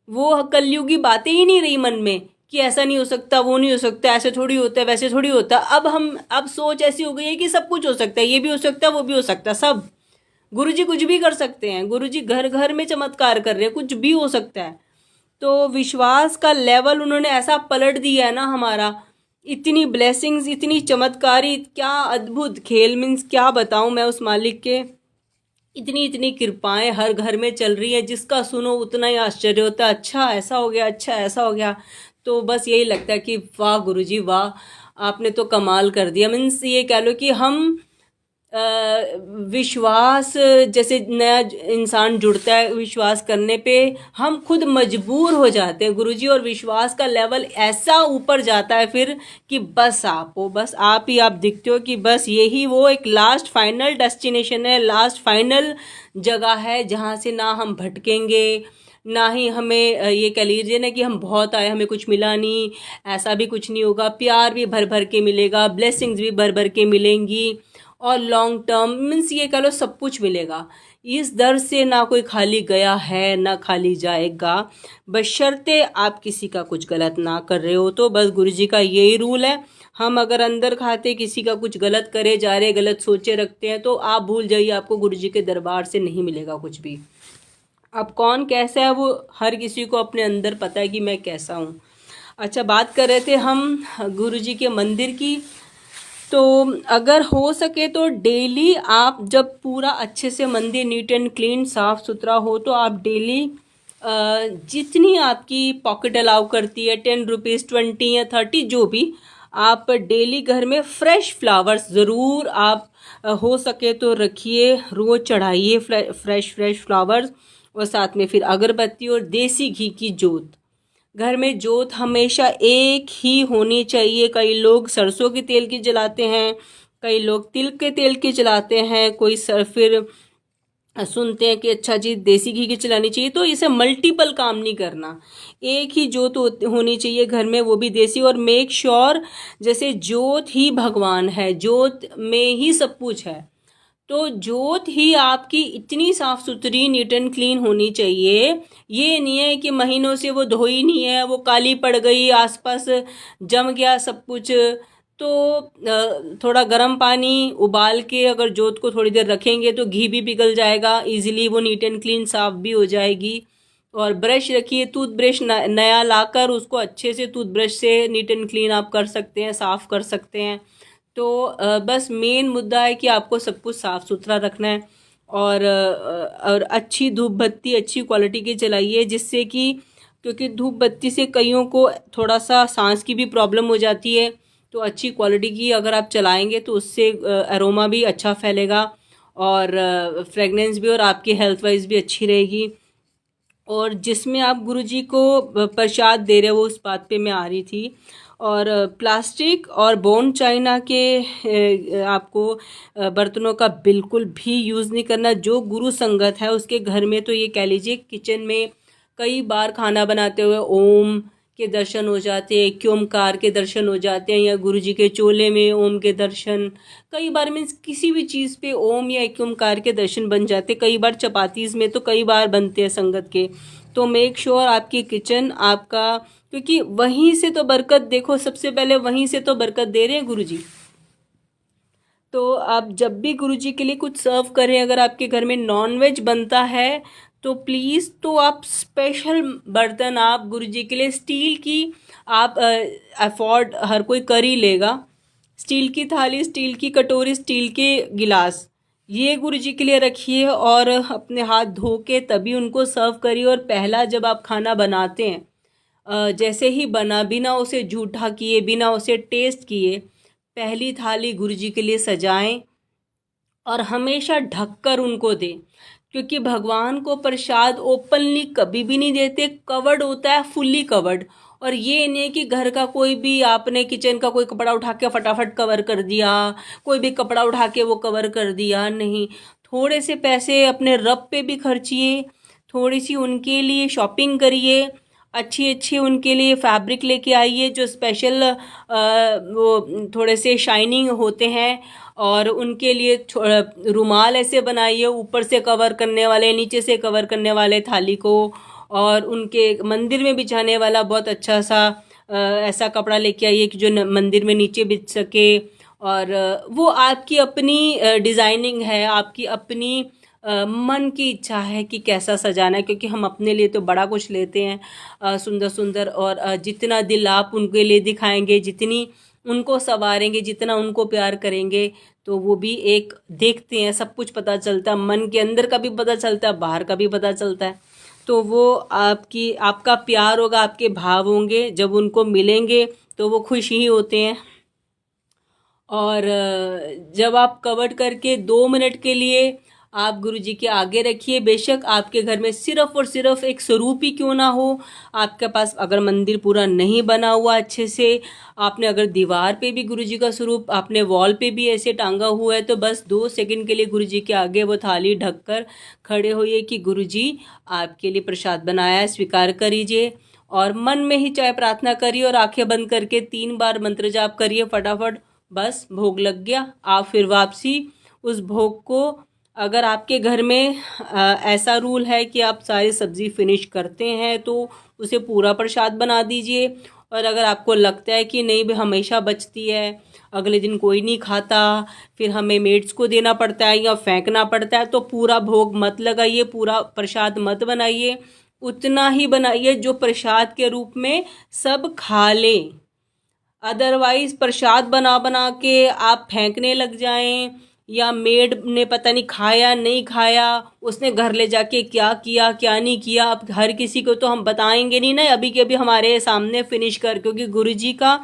वो कलयुगी बातें ही नहीं रही मन में कि ऐसा नहीं हो सकता, वो नहीं हो सकता, ऐसे थोड़ी होता है, वैसे थोड़ी होता है। अब सोच ऐसी हो गई है कि सब कुछ हो सकता है, ये भी हो सकता है, वो भी हो सकता है, सब। गुरुजी कुछ भी कर सकते हैं, गुरुजी घर घर में चमत्कार कर रहे हैं, कुछ भी हो सकता है। तो विश्वास का लेवल उन्होंने ऐसा पलट दिया है ना हमारा। इतनी ब्लेसिंग्स, इतनी चमत्कारी, क्या अद्भुत खेल, मीन्स क्या बताऊं मैं उस मालिक के। इतनी इतनी कृपाएं हर घर में चल रही हैं, जिसका सुनो उतना ही आश्चर्य होता है, अच्छा ऐसा हो गया, अच्छा ऐसा हो गया। तो बस यही लगता है कि वाह गुरुजी वाह, आपने तो कमाल कर दिया। मीन्स ये कह लो कि हम अ, विश्वास, जैसे नया इंसान जुड़ता है विश्वास करने पे, हम खुद मजबूर हो जाते हैं गुरुजी, और विश्वास का लेवल ऐसा ऊपर जाता है फिर कि बस आप हो, बस आप ही आप दिखते हो कि बस यही वो एक लास्ट फाइनल डेस्टिनेशन है, लास्ट फाइनल जगह है जहाँ से ना हम भटकेंगे, ना ही हमें ये कह लीजिए ना कि हम बहुत आए हमें कुछ मिला नहीं। ऐसा भी कुछ नहीं होगा, प्यार भी भर भर के मिलेगा, ब्लेसिंग्स भी भर भर के मिलेंगी, और लॉन्ग टर्म मीन्स ये कह लो सब कुछ मिलेगा। इस दर से ना कोई खाली गया है ना खाली जाएगा, बशर्ते आप किसी का कुछ गलत ना कर रहे हो। तो बस गुरुजी का यही रूल है। हम अगर अंदर खाते किसी का कुछ गलत करे जा रहे, गलत सोचे रखते हैं, तो आप भूल जाइए, आपको गुरुजी के दरबार से नहीं मिलेगा कुछ भी। अब कौन कैसा है वो हर किसी को अपने अंदर पता है कि मैं कैसा हूँ। अच्छा, बात कर रहे थे हम गुरुजी के मंदिर की। तो अगर हो सके तो डेली आप, जब पूरा अच्छे से मंदिर नीट एंड क्लीन साफ सुथरा हो, तो आप डेली जितनी आपकी पॉकेट अलाउ करती है, 10 रुपीज़, 20 या 30, जो भी, आप डेली घर में फ्रेश फ्लावर्स ज़रूर आप हो सके तो रखिए, रोज़ चढ़ाइए फ्रेश फ्रेश फ्लावर्स। और साथ में फिर अगरबत्ती और देसी घी की जोत। घर में जोत हमेशा एक ही होनी चाहिए। कई लोग सरसों के तेल की जलाते हैं, कई लोग तिल के तेल की जलाते हैं, कोई फिर सुनते हैं कि अच्छा जी देसी घी की चलानी चाहिए। तो इसे मल्टीपल काम नहीं करना, एक ही जोत होनी चाहिए घर में, वो भी देसी। और मेक श्योर जैसे जोत ही भगवान है, जोत में ही सब कुछ है। तो जोत ही आपकी इतनी साफ सुथरी नीट एंड क्लीन होनी चाहिए। ये नहीं है कि महीनों से वो धोई नहीं है, वो काली पड़ गई, आसपास जम गया सब कुछ। तो थोड़ा गर्म पानी उबाल के अगर जोत को थोड़ी देर रखेंगे तो घी भी पिघल जाएगा इजीली, वो नीट एंड क्लीन साफ भी हो जाएगी। और ब्रश रखिए, टूथब्रश नया लाकर उसको अच्छे से टूथब्रश से नीट एंड क्लीन आप कर सकते हैं, साफ कर सकते हैं। तो बस मेन मुद्दा है कि आपको सब कुछ साफ़ सुथरा रखना है। और अच्छी धूप बत्ती अच्छी क्वालिटी की जलाइए, जिससे कि, क्योंकि धूप बत्ती से कईयों को थोड़ा सा सांस की भी प्रॉब्लम हो जाती है। तो अच्छी क्वालिटी की अगर आप चलाएंगे तो उससे अरोमा भी अच्छा फैलेगा, और फ्रेगनेंस भी, और आपकी हेल्थ वाइज भी अच्छी रहेगी। और जिसमें आप गुरुजी को प्रसाद दे रहे हो, उस बात पे मैं आ रही थी। और प्लास्टिक और बोन चाइना के आपको बर्तनों का बिल्कुल भी यूज़ नहीं करना। जो गुरु संगत है उसके घर में, तो ये कह लीजिए किचन में कई बार खाना बनाते हुए ओम के दर्शन हो जाते हैं, एक ओमकार के दर्शन हो जाते हैं, या गुरुजी के चोले में ओम के दर्शन। कई बार मीन्स किसी भी चीज़ पे ओम या एक ओमकार के दर्शन बन जाते, कई बार चपातीस में तो कई बार बनते हैं संगत के। तो मेक श्योर आपकी किचन आपका, क्योंकि वहीं से तो बरकत, देखो सबसे पहले वहीं से तो बरकत दे रहे हैं गुरुजी। तो आप जब भी गुरुजी के लिए कुछ सर्व करें, अगर आपके घर में नॉनवेज बनता है तो प्लीज़, तो आप स्पेशल बर्तन आप गुरुजी के लिए स्टील की, आप अफोर्ड हर कोई कर ही लेगा, स्टील की थाली, स्टील की कटोरी, स्टील के गिलास, ये गुरुजी के लिए रखिए। और अपने हाथ धो के तभी उनको सर्व करिए। और पहला जब आप खाना बनाते हैं, जैसे ही बना, बिना उसे जूठा किए, बिना उसे टेस्ट किए, पहली थाली गुरुजी के लिए सजाएं, और हमेशा ढककर उनको दें। क्योंकि भगवान को प्रसाद ओपनली कभी भी नहीं देते, कवर्ड होता है, फुल्ली कवर्ड। और ये नहीं कि घर का कोई भी, आपने किचन का कोई कपड़ा उठा के फटाफट कवर कर दिया, कोई भी कपड़ा उठा के वो कवर कर दिया, नहीं। थोड़े से पैसे अपने रब पे भी खर्चिए, थोड़ी सी उनके लिए शॉपिंग करिए, अच्छी अच्छी उनके लिए फैब्रिक लेके आइए जो स्पेशल वो थोड़े से शाइनिंग होते हैं, और उनके लिए रुमाल ऐसे बनाइए ऊपर से कवर करने वाले, नीचे से कवर करने वाले थाली को, और उनके मंदिर में बिछाने वाला बहुत अच्छा सा ऐसा कपड़ा लेके आइए कि जो मंदिर में नीचे बिछ सके। और वो आपकी अपनी डिज़ाइनिंग है, आपकी अपनी मन की इच्छा है कि कैसा सजाना है, क्योंकि हम अपने लिए तो बड़ा कुछ लेते हैं सुंदर सुंदर, और जितना दिल आप उनके लिए दिखाएंगे, जितनी उनको संवारेंगे, जितना उनको प्यार करेंगे, तो वो भी एक देखते हैं, सब कुछ पता चलता है, मन के अंदर का भी पता चलता है, बाहर का भी पता चलता है। तो वो आपका प्यार होगा, आपके भाव होंगे, जब उनको मिलेंगे तो वो खुश ही होते हैं। और जब आप कवर करके 2 मिनट के लिए आप गुरुजी के आगे रखिए, बेशक आपके घर में सिर्फ और सिर्फ एक स्वरूप ही क्यों ना हो, आपके पास अगर मंदिर पूरा नहीं बना हुआ अच्छे से, आपने अगर दीवार पे भी गुरुजी का स्वरूप आपने वॉल पे भी ऐसे टांगा हुआ है, तो बस 2 सेकंड के लिए गुरुजी के आगे वो थाली ढककर खड़े होइए कि गुरुजी आपके लिए प्रसाद बनाया है, स्वीकार करिए। और मन में ही चाहे प्रार्थना करिए और आंखें बंद करके 3 बार मंत्र जाप करिए फटाफट, बस भोग लग गया। आप फिर वापसी उस भोग को, अगर आपके घर में ऐसा रूल है कि आप सारी सब्जी फिनिश करते हैं तो उसे पूरा प्रसाद बना दीजिए, और अगर आपको लगता है कि नहीं भी हमेशा बचती है, अगले दिन कोई नहीं खाता, फिर हमें मेड्स को देना पड़ता है या फेंकना पड़ता है, तो पूरा भोग मत लगाइए, पूरा प्रसाद मत बनाइए, उतना ही बनाइए जो प्रसाद के रूप में सब खा लें। अदरवाइज प्रसाद बना बना के आप फेंकने लग जाएं, या मेड ने पता नहीं खाया नहीं खाया, उसने घर ले जाके क्या किया क्या नहीं किया, अब हर किसी को तो हम बताएंगे नहीं ना अभी के अभी हमारे सामने फिनिश कर, क्योंकि गुरुजी का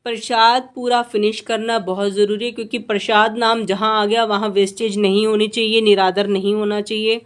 प्रसाद पूरा फिनिश करना बहुत ज़रूरी है, क्योंकि प्रसाद नाम जहाँ आ गया वहाँ वेस्टेज नहीं होनी चाहिए, निरादर नहीं होना चाहिए।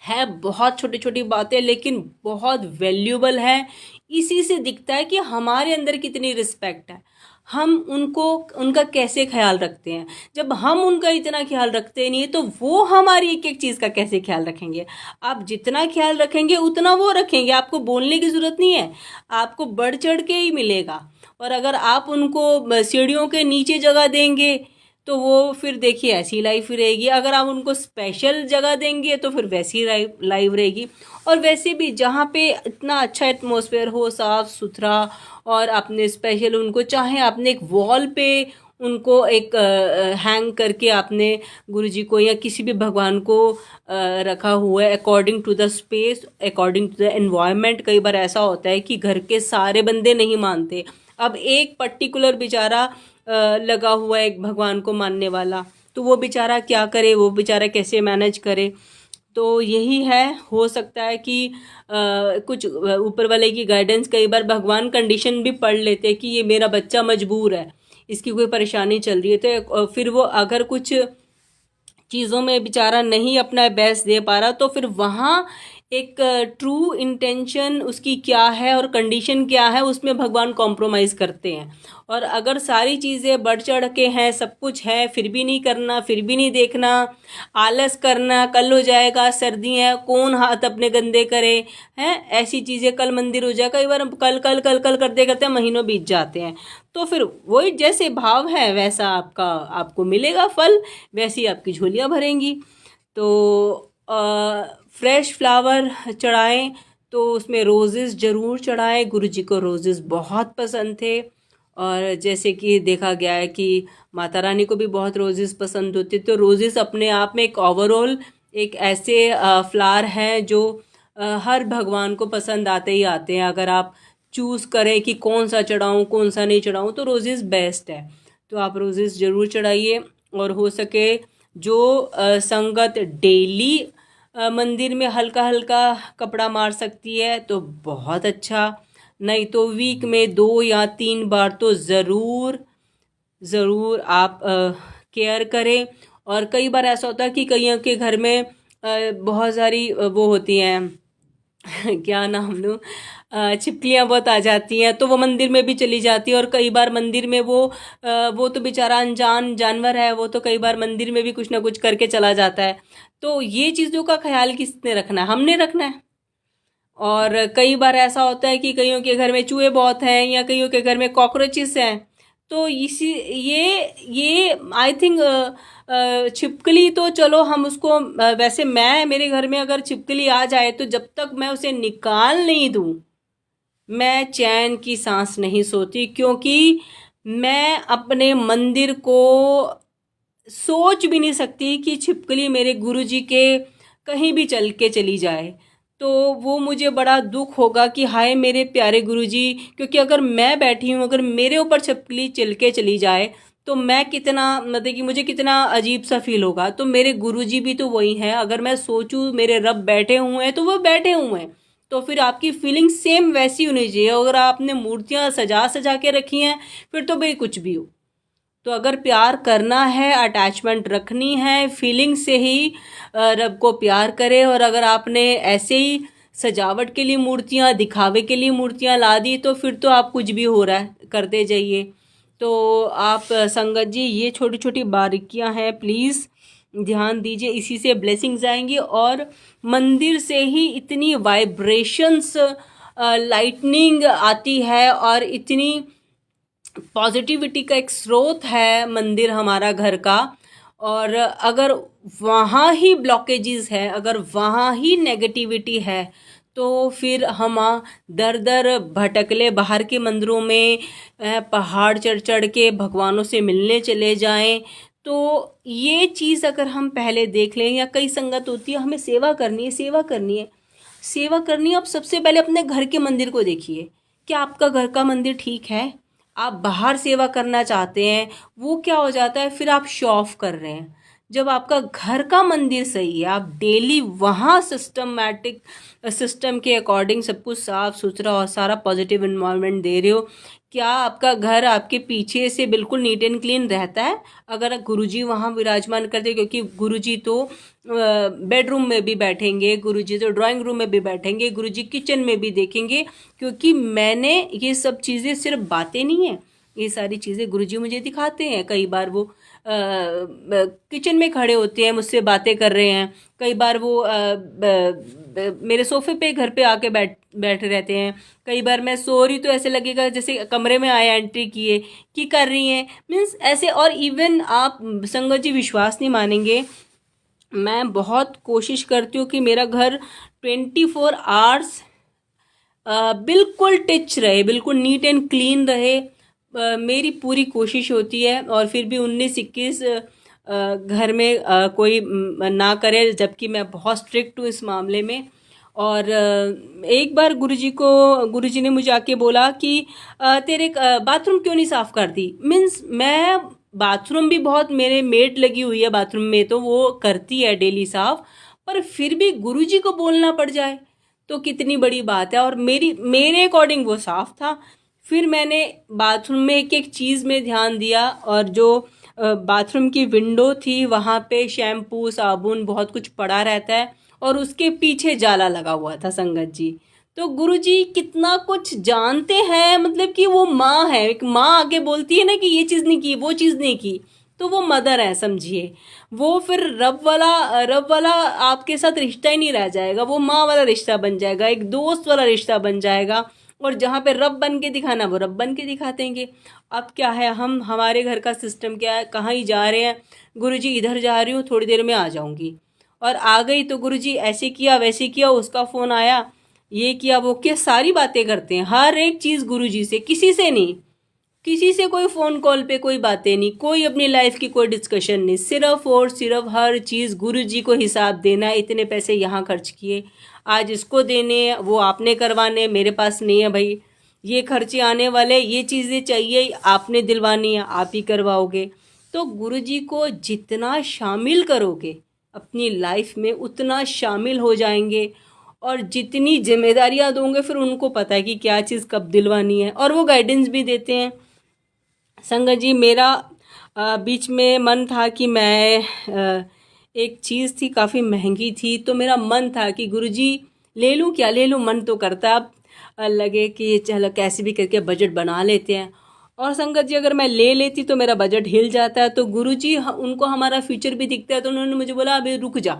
है बहुत छोटी छोटी बातें लेकिन बहुत वैल्यूबल है। इसी से दिखता है कि हमारे अंदर कितनी रिस्पेक्ट है, हम उनको उनका कैसे ख्याल रखते हैं। जब हम उनका इतना ख्याल रखते नहीं है तो वो हमारी एक एक चीज़ का कैसे ख्याल रखेंगे। आप जितना ख्याल रखेंगे उतना वो रखेंगे, आपको बोलने की ज़रूरत नहीं है, आपको बढ़ चढ़ के ही मिलेगा। और अगर आप उनको सीढ़ियों के नीचे जगह देंगे तो वो फिर देखिए ऐसी लाइफ रहेगी, अगर आप उनको स्पेशल जगह देंगे तो फिर वैसी लाइफ रहेगी। और वैसे भी जहाँ पे इतना अच्छा एटमॉस्फेयर हो, साफ सुथरा, और आपने स्पेशल उनको चाहे आपने एक वॉल पे उनको एक हैंग करके आपने गुरुजी को या किसी भी भगवान को रखा हुआ है according to the space, according to the environment. कई बार ऐसा होता है कि घर के सारे बंदे नहीं मानते, अब एक पर्टिकुलर बेचारा लगा हुआ है एक भगवान को मानने वाला, तो वो बेचारा क्या करे, वो बेचारा कैसे मैनेज करे। तो यही है, हो सकता है कि कुछ ऊपर वाले की गाइडेंस, कई बार भगवान कंडीशन भी पढ़ लेते हैं कि ये मेरा बच्चा मजबूर है, इसकी कोई परेशानी चल रही है, तो फिर वो अगर कुछ चीज़ों में बेचारा नहीं अपना बेस्ट दे पा रहा, तो फिर वहाँ एक ट्रू इंटेंशन उसकी क्या है और कंडीशन क्या है, उसमें भगवान कॉम्प्रोमाइज़ करते हैं। और अगर सारी चीज़ें बढ़ चढ़ के हैं, सब कुछ है, फिर भी नहीं करना, फिर भी नहीं देखना, आलस करना, कल हो जाएगा, सर्दी है, कौन हाथ अपने गंदे करे, हैं ऐसी चीज़ें, कल मंदिर हो जाए, कई बार कल कल कल कल करते करते महीनों बीत जाते हैं। तो फिर वही जैसे भाव है वैसा आपको मिलेगा फल, वैसी आपकी झोलियाँ भरेंगी। तो फ्रेश फ्लावर चढ़ाएं तो उसमें रोज़ेस ज़रूर चढ़ाएं, गुरुजी को रोज़ेस बहुत पसंद थे। और जैसे कि देखा गया है कि माता रानी को भी बहुत रोज़ेस पसंद होते, तो रोज़ेस अपने आप में एक ओवरऑल एक ऐसे फ्लावर हैं जो हर भगवान को पसंद आते ही आते हैं। अगर आप चूज़ करें कि कौन सा चढ़ाऊँ कौन सा नहीं चढ़ाऊँ, तो रोज़ेस बेस्ट है, तो आप रोज़ेस ज़रूर चढ़ाइए। और हो सके जो संगत डेली मंदिर में हल्का हल्का कपड़ा मार सकती है तो बहुत अच्छा, नहीं तो वीक में 2 या 3 बार तो ज़रूर ज़रूर आप केयर करें। और कई बार ऐसा होता है कि कईयों के घर में बहुत सारी वो होती हैं क्या नाम लूँ, छिपकलियाँ बहुत आ जाती हैं, तो वो मंदिर में भी चली जाती है। और कई बार मंदिर में वो तो बेचारा अनजान जानवर है, वो तो कई बार मंदिर में भी कुछ ना कुछ करके चला जाता है। तो ये चीज़ों का ख्याल किसने रखना है? हमने रखना है। और कई बार ऐसा होता है कि कईयों के घर में चूहे बहुत हैं या कईयों के घर में कॉकरोचेस हैं। तो इसी ये आई थिंक छिपकली तो चलो हम उसको वैसे मैं मेरे घर में अगर छिपकली आ जाए तो जब तक मैं उसे निकाल नहीं दूं मैं चैन की सांस नहीं सोती, क्योंकि मैं अपने मंदिर को सोच भी नहीं सकती कि छिपकली मेरे गुरुजी के कहीं भी चल के चली जाए। तो वो मुझे बड़ा दुख होगा कि हाय मेरे प्यारे गुरुजी, क्योंकि अगर मैं बैठी हूँ, अगर मेरे ऊपर छिपकली चल के चली जाए तो मैं कितना मतलब कि मुझे कितना अजीब सा फील होगा। तो मेरे गुरुजी भी तो वही हैं, अगर मैं सोचूं मेरे रब बैठे हुए हैं तो वो बैठे हुए हैं। तो फिर आपकी फीलिंग सेम वैसी होनी चाहिए। अगर आपने मूर्तियां सजा सजा के रखी हैं फिर तो भाई कुछ भी हो। तो अगर प्यार करना है, अटैचमेंट रखनी है, फीलिंग से ही रब को प्यार करें। और अगर आपने ऐसे ही सजावट के लिए मूर्तियाँ, दिखावे के लिए मूर्तियाँ ला दी तो फिर तो आप कुछ भी हो रहा है करते जाइए। तो आप संगत जी ये छोटी छोटी बारीकियाँ हैं, प्लीज़ ध्यान दीजिए, इसी से ब्लेसिंग्स आएंगी। और मंदिर से ही इतनी वाइब्रेशंस, लाइटनिंग आती है और इतनी पॉजिटिविटी का एक स्रोत है मंदिर हमारा घर का। और अगर वहाँ ही ब्लॉकेजेस है, अगर वहाँ ही नेगेटिविटी है तो फिर हम दर दर भटकले बाहर के मंदिरों में पहाड़ चढ़ चढ़ के भगवानों से मिलने चले जाएं। तो ये चीज़ अगर हम पहले देख लें, या कई संगत होती है हमें सेवा करनी है, सेवा करनी है, सेवा करनी है। आप सबसे पहले अपने घर के मंदिर को देखिए, क्या आपका घर का मंदिर ठीक है? आप बाहर सेवा करना चाहते हैं, वो क्या हो जाता है फिर आप शो ऑफ कर रहे हैं। जब आपका घर का मंदिर सही है, आप डेली वहाँ सिस्टमैटिक सिस्टम के अकॉर्डिंग सब कुछ साफ सुथरा और सारा पॉजिटिव इन्वायरमेंट दे रहे हो, क्या आपका घर आपके पीछे से बिल्कुल नीट एंड क्लीन रहता है? अगर गुरुजी वहाँ विराजमान करते, क्योंकि गुरुजी तो बेडरूम में भी बैठेंगे, गुरुजी तो ड्राइंग रूम में भी बैठेंगे, गुरुजी किचन में भी देखेंगे। क्योंकि मैंने ये सब चीज़ें सिर्फ बातें नहीं है, ये सारी चीज़ें गुरुजी मुझे दिखाते हैं। कई बार वो किचन में खड़े होते हैं, मुझसे बातें कर रहे हैं। कई बार वो मेरे सोफे पे घर पे आके बैठे रहते हैं। कई बार मैं सो रही तो ऐसे लगेगा जैसे कमरे में आए, एंट्री किए कि कर रही हैं, मीन्स ऐसे। और इवन आप संगत जी विश्वास नहीं मानेंगे, मैं बहुत कोशिश करती हूँ कि मेरा घर 24 आवर्स बिल्कुल टिच रहे, बिल्कुल नीट एंड क्लीन रहे। मेरी पूरी कोशिश होती है। और फिर भी 19-21 घर में कोई ना करे, जबकि मैं बहुत स्ट्रिक्ट हूँ इस मामले में। और एक बार गुरुजी ने मुझे आके बोला कि तेरे बाथरूम क्यों नहीं साफ़ करती? मीन्स मैं बाथरूम भी बहुत, मेरे मेड लगी हुई है बाथरूम में तो वो करती है डेली साफ़, पर फिर भी गुरुजी को बोलना पड़ जाए तो कितनी बड़ी बात है। और मेरे अकॉर्डिंग वो साफ था। फिर मैंने बाथरूम में एक एक चीज़ में ध्यान दिया, और जो बाथरूम की विंडो थी वहाँ पे शैम्पू साबुन बहुत कुछ पड़ा रहता है, और उसके पीछे जाला लगा हुआ था संगत जी। तो गुरुजी कितना कुछ जानते हैं, मतलब कि वो माँ है, एक माँ आगे बोलती है ना कि ये चीज़ नहीं की, वो चीज़ नहीं की, तो वो मदर है समझिए। वो फिर रब वाला आपके साथ रिश्ता ही नहीं रह जाएगा, वो माँ वाला रिश्ता बन जाएगा, एक दोस्त वाला रिश्ता बन जाएगा। और जहाँ पे रब बन के दिखाना वो रब बन के दिखा देंगे। अब क्या है, हम हमारे घर का सिस्टम क्या है, कहाँ ही जा रहे हैं, गुरुजी इधर जा रही हूँ थोड़ी देर में आ जाऊँगी, और आ गई तो गुरुजी ऐसे किया वैसे किया, उसका फ़ोन आया, ये किया वो किया, सारी बातें करते हैं हर एक चीज़ गुरुजी से, किसी से नहीं, किसी से कोई फ़ोन कॉल पे कोई बातें नहीं, कोई अपनी लाइफ की कोई डिस्कशन नहीं, सिर्फ और सिर्फ हर चीज़ गुरुजी को हिसाब देना है। इतने पैसे यहाँ खर्च किए, आज इसको देने, वो आपने करवाने, मेरे पास नहीं है भाई, ये खर्चे आने वाले, ये चीज़ें चाहिए आपने दिलवानी है, आप ही करवाओगे। तो गुरुजी को जितना शामिल करोगे अपनी लाइफ में उतना शामिल हो जाएंगे, और जितनी जिम्मेदारियां दोगे फिर उनको पता है कि क्या चीज़ कब दिलवानी है, और वो गाइडेंस भी देते हैं। संगत जी मेरा बीच में मन था कि मैं एक चीज़ थी काफ़ी महंगी थी, तो मेरा मन था कि गुरुजी ले लूँ क्या, ले लूँ, मन तो करता है। अब लगे कि चलो कैसे भी करके बजट बना लेते हैं। और संगत जी अगर मैं ले लेती तो मेरा बजट हिल जाता है। तो गुरुजी उनको हमारा फ्यूचर भी दिखता है, तो उन्होंने मुझे बोला अभी रुक जा।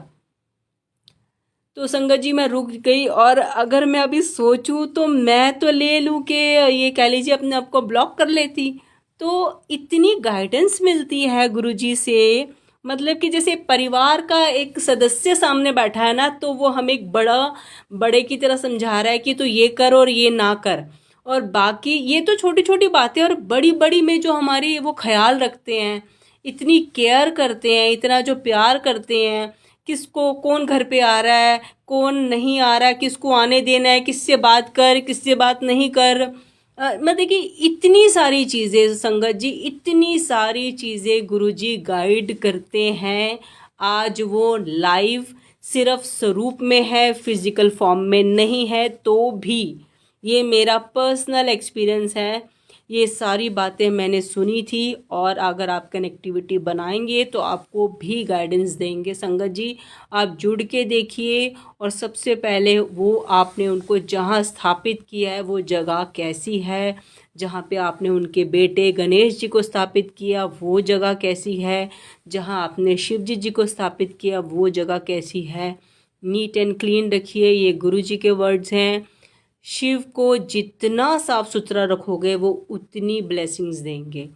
तो संगत जी मैं रुक गई। और अगर मैं अभी सोचूं तो मैं तो ले लूं कि ये कह लीजिए अपने आप को ब्लॉक कर लेती। तो इतनी गाइडेंस मिलती है गुरुजी से, मतलब कि जैसे परिवार का एक सदस्य सामने बैठा है ना, तो वो हमें एक बड़े की तरह समझा रहा है कि तू ये कर और ये ना कर। और बाकी ये तो छोटी छोटी बातें, और बड़ी बड़ी में जो हमारी वो ख्याल रखते हैं, इतनी केयर करते हैं, इतना जो प्यार करते हैं, किसको कौन घर पे आ रहा है, कौन नहीं आ रहा है, किसको आने देना है, किससे बात कर, किससे बात नहीं कर। मतलब कि इतनी सारी चीज़ें संगत जी, इतनी सारी चीज़ें गुरुजी गाइड करते हैं। आज वो लाइव सिर्फ स्वरूप में है, फिजिकल फॉर्म में नहीं है, तो भी ये मेरा पर्सनल एक्सपीरियंस है। ये सारी बातें मैंने सुनी थी, और अगर आप कनेक्टिविटी बनाएंगे तो आपको भी गाइडेंस देंगे संगत जी। आप जुड़ के देखिए, और सबसे पहले वो आपने उनको जहाँ स्थापित किया है वो जगह कैसी है, जहाँ पे आपने उनके बेटे गणेश जी को स्थापित किया वो जगह कैसी है, जहाँ आपने शिव जी को स्थापित किया वो जगह कैसी है। नीट एंड क्लीन रखिए, ये गुरु जी के वर्ड्स हैं। शिव को जितना साफ सुथरा रखोगे वो उतनी ब्लेसिंग्स देंगे।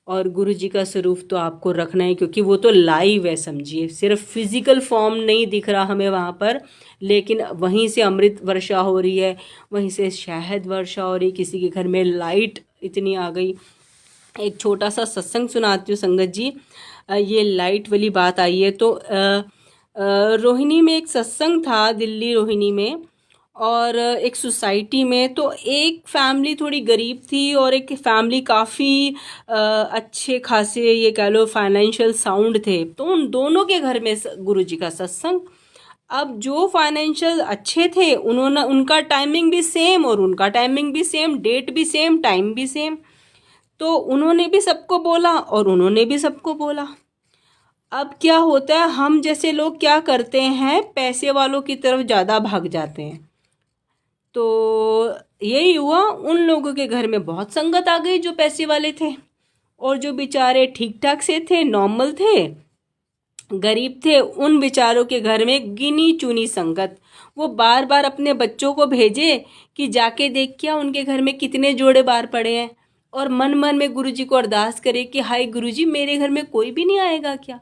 और गुरु जी का स्वरूप तो आपको रखना है, क्योंकि वो तो लाइव है, समझिए सिर्फ फिजिकल फॉर्म नहीं दिख रहा हमें वहाँ पर, लेकिन वहीं से अमृत वर्षा हो रही है, वहीं से शहद वर्षा हो रही, किसी के घर में लाइट इतनी आ गई। एक छोटा सा सत्संग सुनाती हूँ संगत जी। ये लाइट वाली बात आई है तो रोहिणी में एक सत्संग था, दिल्ली रोहिणी में, और एक सोसाइटी में। तो एक फैमिली थोड़ी गरीब थी और एक फैमिली काफ़ी अच्छे खासे, ये कह लो फाइनेंशियल साउंड थे। तो उन दोनों के घर में गुरुजी का सत्संग। अब जो फाइनेंशियल अच्छे थे उन्होंने, उनका टाइमिंग भी सेम और उनका टाइमिंग भी सेम, डेट भी सेम, टाइम भी सेम। तो उन्होंने भी सबको बोला और उन्होंने भी सबको बोला। अब क्या होता है, हम जैसे लोग क्या करते हैं, पैसे वालों की तरफ ज़्यादा भाग जाते हैं। तो यही हुआ, उन लोगों के घर में बहुत संगत आ गई जो पैसे वाले थे, और जो बेचारे ठीक ठाक से थे, नॉर्मल थे, गरीब थे, उन बेचारों के घर में गिनी चुनी संगत। वो बार बार अपने बच्चों को भेजे कि जाके देख क्या उनके घर में कितने जोड़े बार पड़े हैं, और मन मन में गुरुजी को अरदास करे कि हाय गुरुजी मेरे घर में कोई भी नहीं आएगा क्या,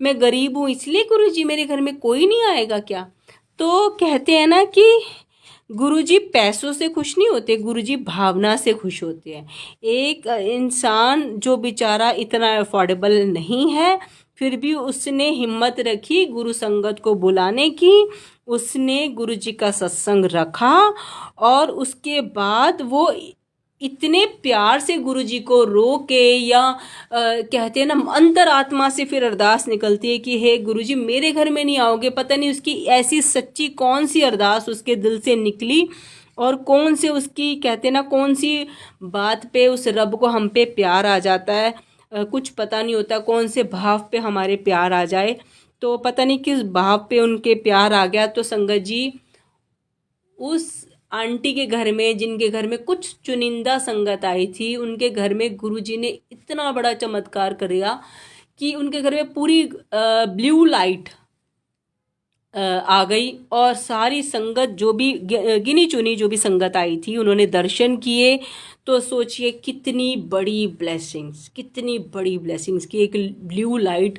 मैं गरीब हूँ इसलिए गुरुजी मेरे घर में कोई नहीं आएगा क्या। तो कहते हैं ना कि गुरुजी पैसों से खुश नहीं होते, गुरुजी भावना से खुश होते हैं। एक इंसान जो बेचारा इतना अफोर्डेबल नहीं है, फिर भी उसने हिम्मत रखी गुरु संगत को बुलाने की, उसने गुरुजी का सत्संग रखा, और उसके बाद वो इतने प्यार से गुरुजी को रो के, या कहते हैं ना अंतरात्मा से फिर अरदास निकलती है कि हे गुरुजी मेरे घर में नहीं आओगे। पता नहीं उसकी ऐसी सच्ची कौन सी अरदास उसके दिल से निकली, और कौन से उसकी, कहते हैं ना कौन सी बात पे उस रब को हम पे प्यार आ जाता है। कुछ पता नहीं होता कौन से भाव पे हमारे प्यार आ जाए। तो पता नहीं किस भाव पे उनके प्यार आ गया। तो संगत जी उस आंटी के घर में, जिनके घर में कुछ चुनिंदा संगत आई थी, उनके घर में गुरुजी ने इतना बड़ा चमत्कार किया कि उनके घर में पूरी ब्लू लाइट आ गई, और सारी संगत जो भी गिनी चुनी जो भी संगत आई थी उन्होंने दर्शन किए। तो सोचिए कितनी बड़ी ब्लेसिंग्स, कितनी बड़ी ब्लेसिंग्स कि एक ब्लू लाइट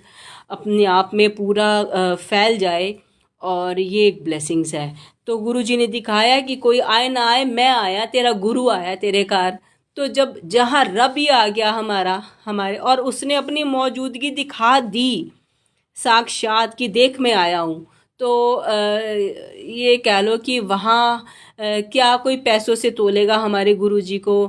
अपने आप में पूरा फैल जाए, और ये एक ब्लेसिंग्स है। तो गुरुजी ने दिखाया कि कोई आए ना आए, मैं आया, तेरा गुरु आया तेरे घर। तो जब जहाँ रब ही आ गया हमारे, और उसने अपनी मौजूदगी दिखा दी साक्षात की देख मैं आया हूँ। तो ये कह लो कि वहाँ क्या कोई पैसों से तोलेगा हमारे गुरुजी को।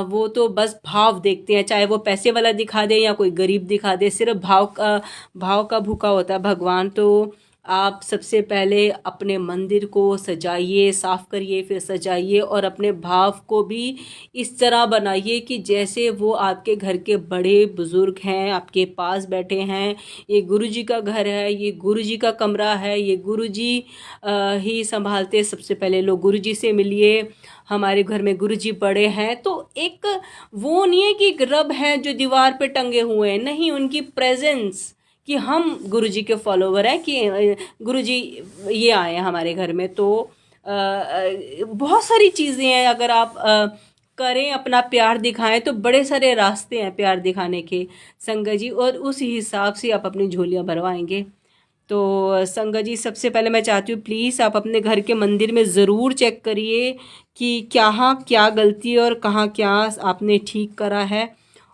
वो तो बस भाव देखते हैं, चाहे वो पैसे वाला दिखा दे या कोई गरीब दिखा दे, सिर्फ भाव का भूखा होता है भगवान। तो आप सबसे पहले अपने मंदिर को सजाइए, साफ करिए, फिर सजाइए और अपने भाव को भी इस तरह बनाइए कि जैसे वो आपके घर के बड़े बुजुर्ग हैं, आपके पास बैठे हैं। ये गुरु जी का घर है, ये गुरु जी का कमरा है, ये गुरु जी ही संभालते। सबसे पहले लोग गुरु जी से मिलिए। हमारे घर में गुरु जी बड़े हैं, तो एक वो नहीं है कि एक रब है जो दीवार पे टंगे हुए हैं, नहीं, उनकी प्रेजेंस कि हम गुरु जी के फॉलोवर हैं, कि गुरु जी ये आए हैं हमारे घर में। तो बहुत सारी चीज़ें हैं, अगर आप करें, अपना प्यार दिखाएं, तो बड़े सारे रास्ते हैं प्यार दिखाने के संगत जी, और उस हिसाब से आप अपनी झोलियाँ भरवाएंगे। तो संगत जी, सबसे पहले मैं चाहती हूँ प्लीज़ आप अपने घर के मंदिर में ज़रूर चेक करिए कि कहाँ क्या गलती है और कहाँ क्या आपने ठीक करा है।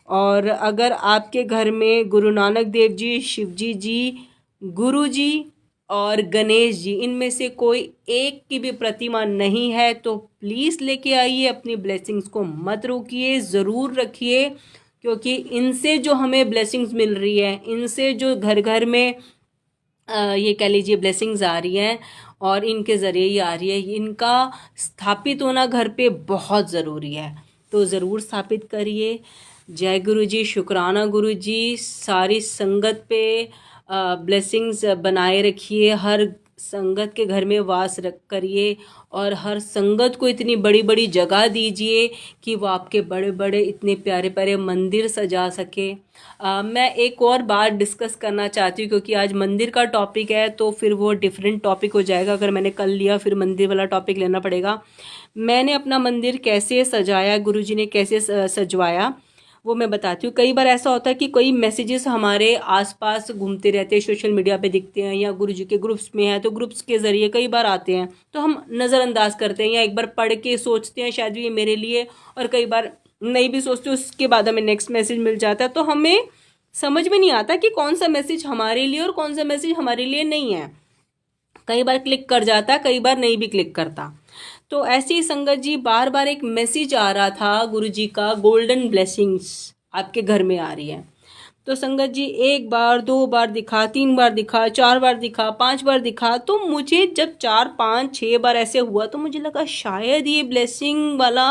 और अगर आपके घर में गुरु नानक देव जी, शिव जी, गुरु जी और गणेश जी, इनमें से कोई एक की भी प्रतिमा नहीं है, तो प्लीज़ लेके आइए। अपनी ब्लेसिंग्स को मत रोकिए, ज़रूर रखिए, क्योंकि इनसे जो हमें ब्लेसिंग्स मिल रही है, इनसे जो घर घर में ये कह लीजिए ब्लेसिंग्स आ रही हैं, और इनके ज़रिए ही आ रही है, इनका स्थापित होना घर पे बहुत ज़रूरी है। तो ज़रूर स्थापित करिए। जय गुरु जी, शुक्राना गुरु जी। सारी संगत पे ब्लेसिंग्स बनाए रखिए, हर संगत के घर में वास रख करिए, और हर संगत को इतनी बड़ी बड़ी जगह दीजिए कि वो आपके बड़े बड़े इतने प्यारे प्यारे मंदिर सजा सके। मैं एक और बात डिस्कस करना चाहती हूँ, क्योंकि आज मंदिर का टॉपिक है, तो फिर वो डिफरेंट टॉपिक हो जाएगा। अगर मैंने कल लिया फिर मंदिर वाला टॉपिक लेना पड़ेगा। मैंने अपना मंदिर कैसे सजाया, गुरुजी ने कैसे सजवाया, वो मैं बताती हूँ। कई बार ऐसा होता है कि कोई मैसेजेस हमारे आसपास घूमते रहते हैं, सोशल मीडिया पे दिखते हैं, या गुरुजी के ग्रुप्स में हैं, तो ग्रुप्स के ज़रिए कई बार आते हैं, तो हम नज़रअंदाज करते हैं, या एक बार पढ़ के सोचते हैं शायद ये मेरे लिए, और कई बार नहीं भी सोचते, उसके बाद हमें नेक्स्ट मैसेज मिल जाता है। तो हमें समझ में नहीं आता कि कौन सा मैसेज हमारे लिए और कौन सा मैसेज हमारे लिए नहीं है। कई बार क्लिक कर जाता है, कई बार नहीं भी क्लिक करता। तो ऐसे ही संगत जी, बार बार एक मैसेज आ रहा था गुरु जी का, गोल्डन ब्लेसिंग्स आपके घर में आ रही है। तो संगत जी, एक बार, दो बार दिखा, तीन बार दिखा, चार बार दिखा, पांच बार दिखा। तो मुझे जब चार पाँच छः बार ऐसे हुआ, तो मुझे लगा शायद ये ब्लेसिंग वाला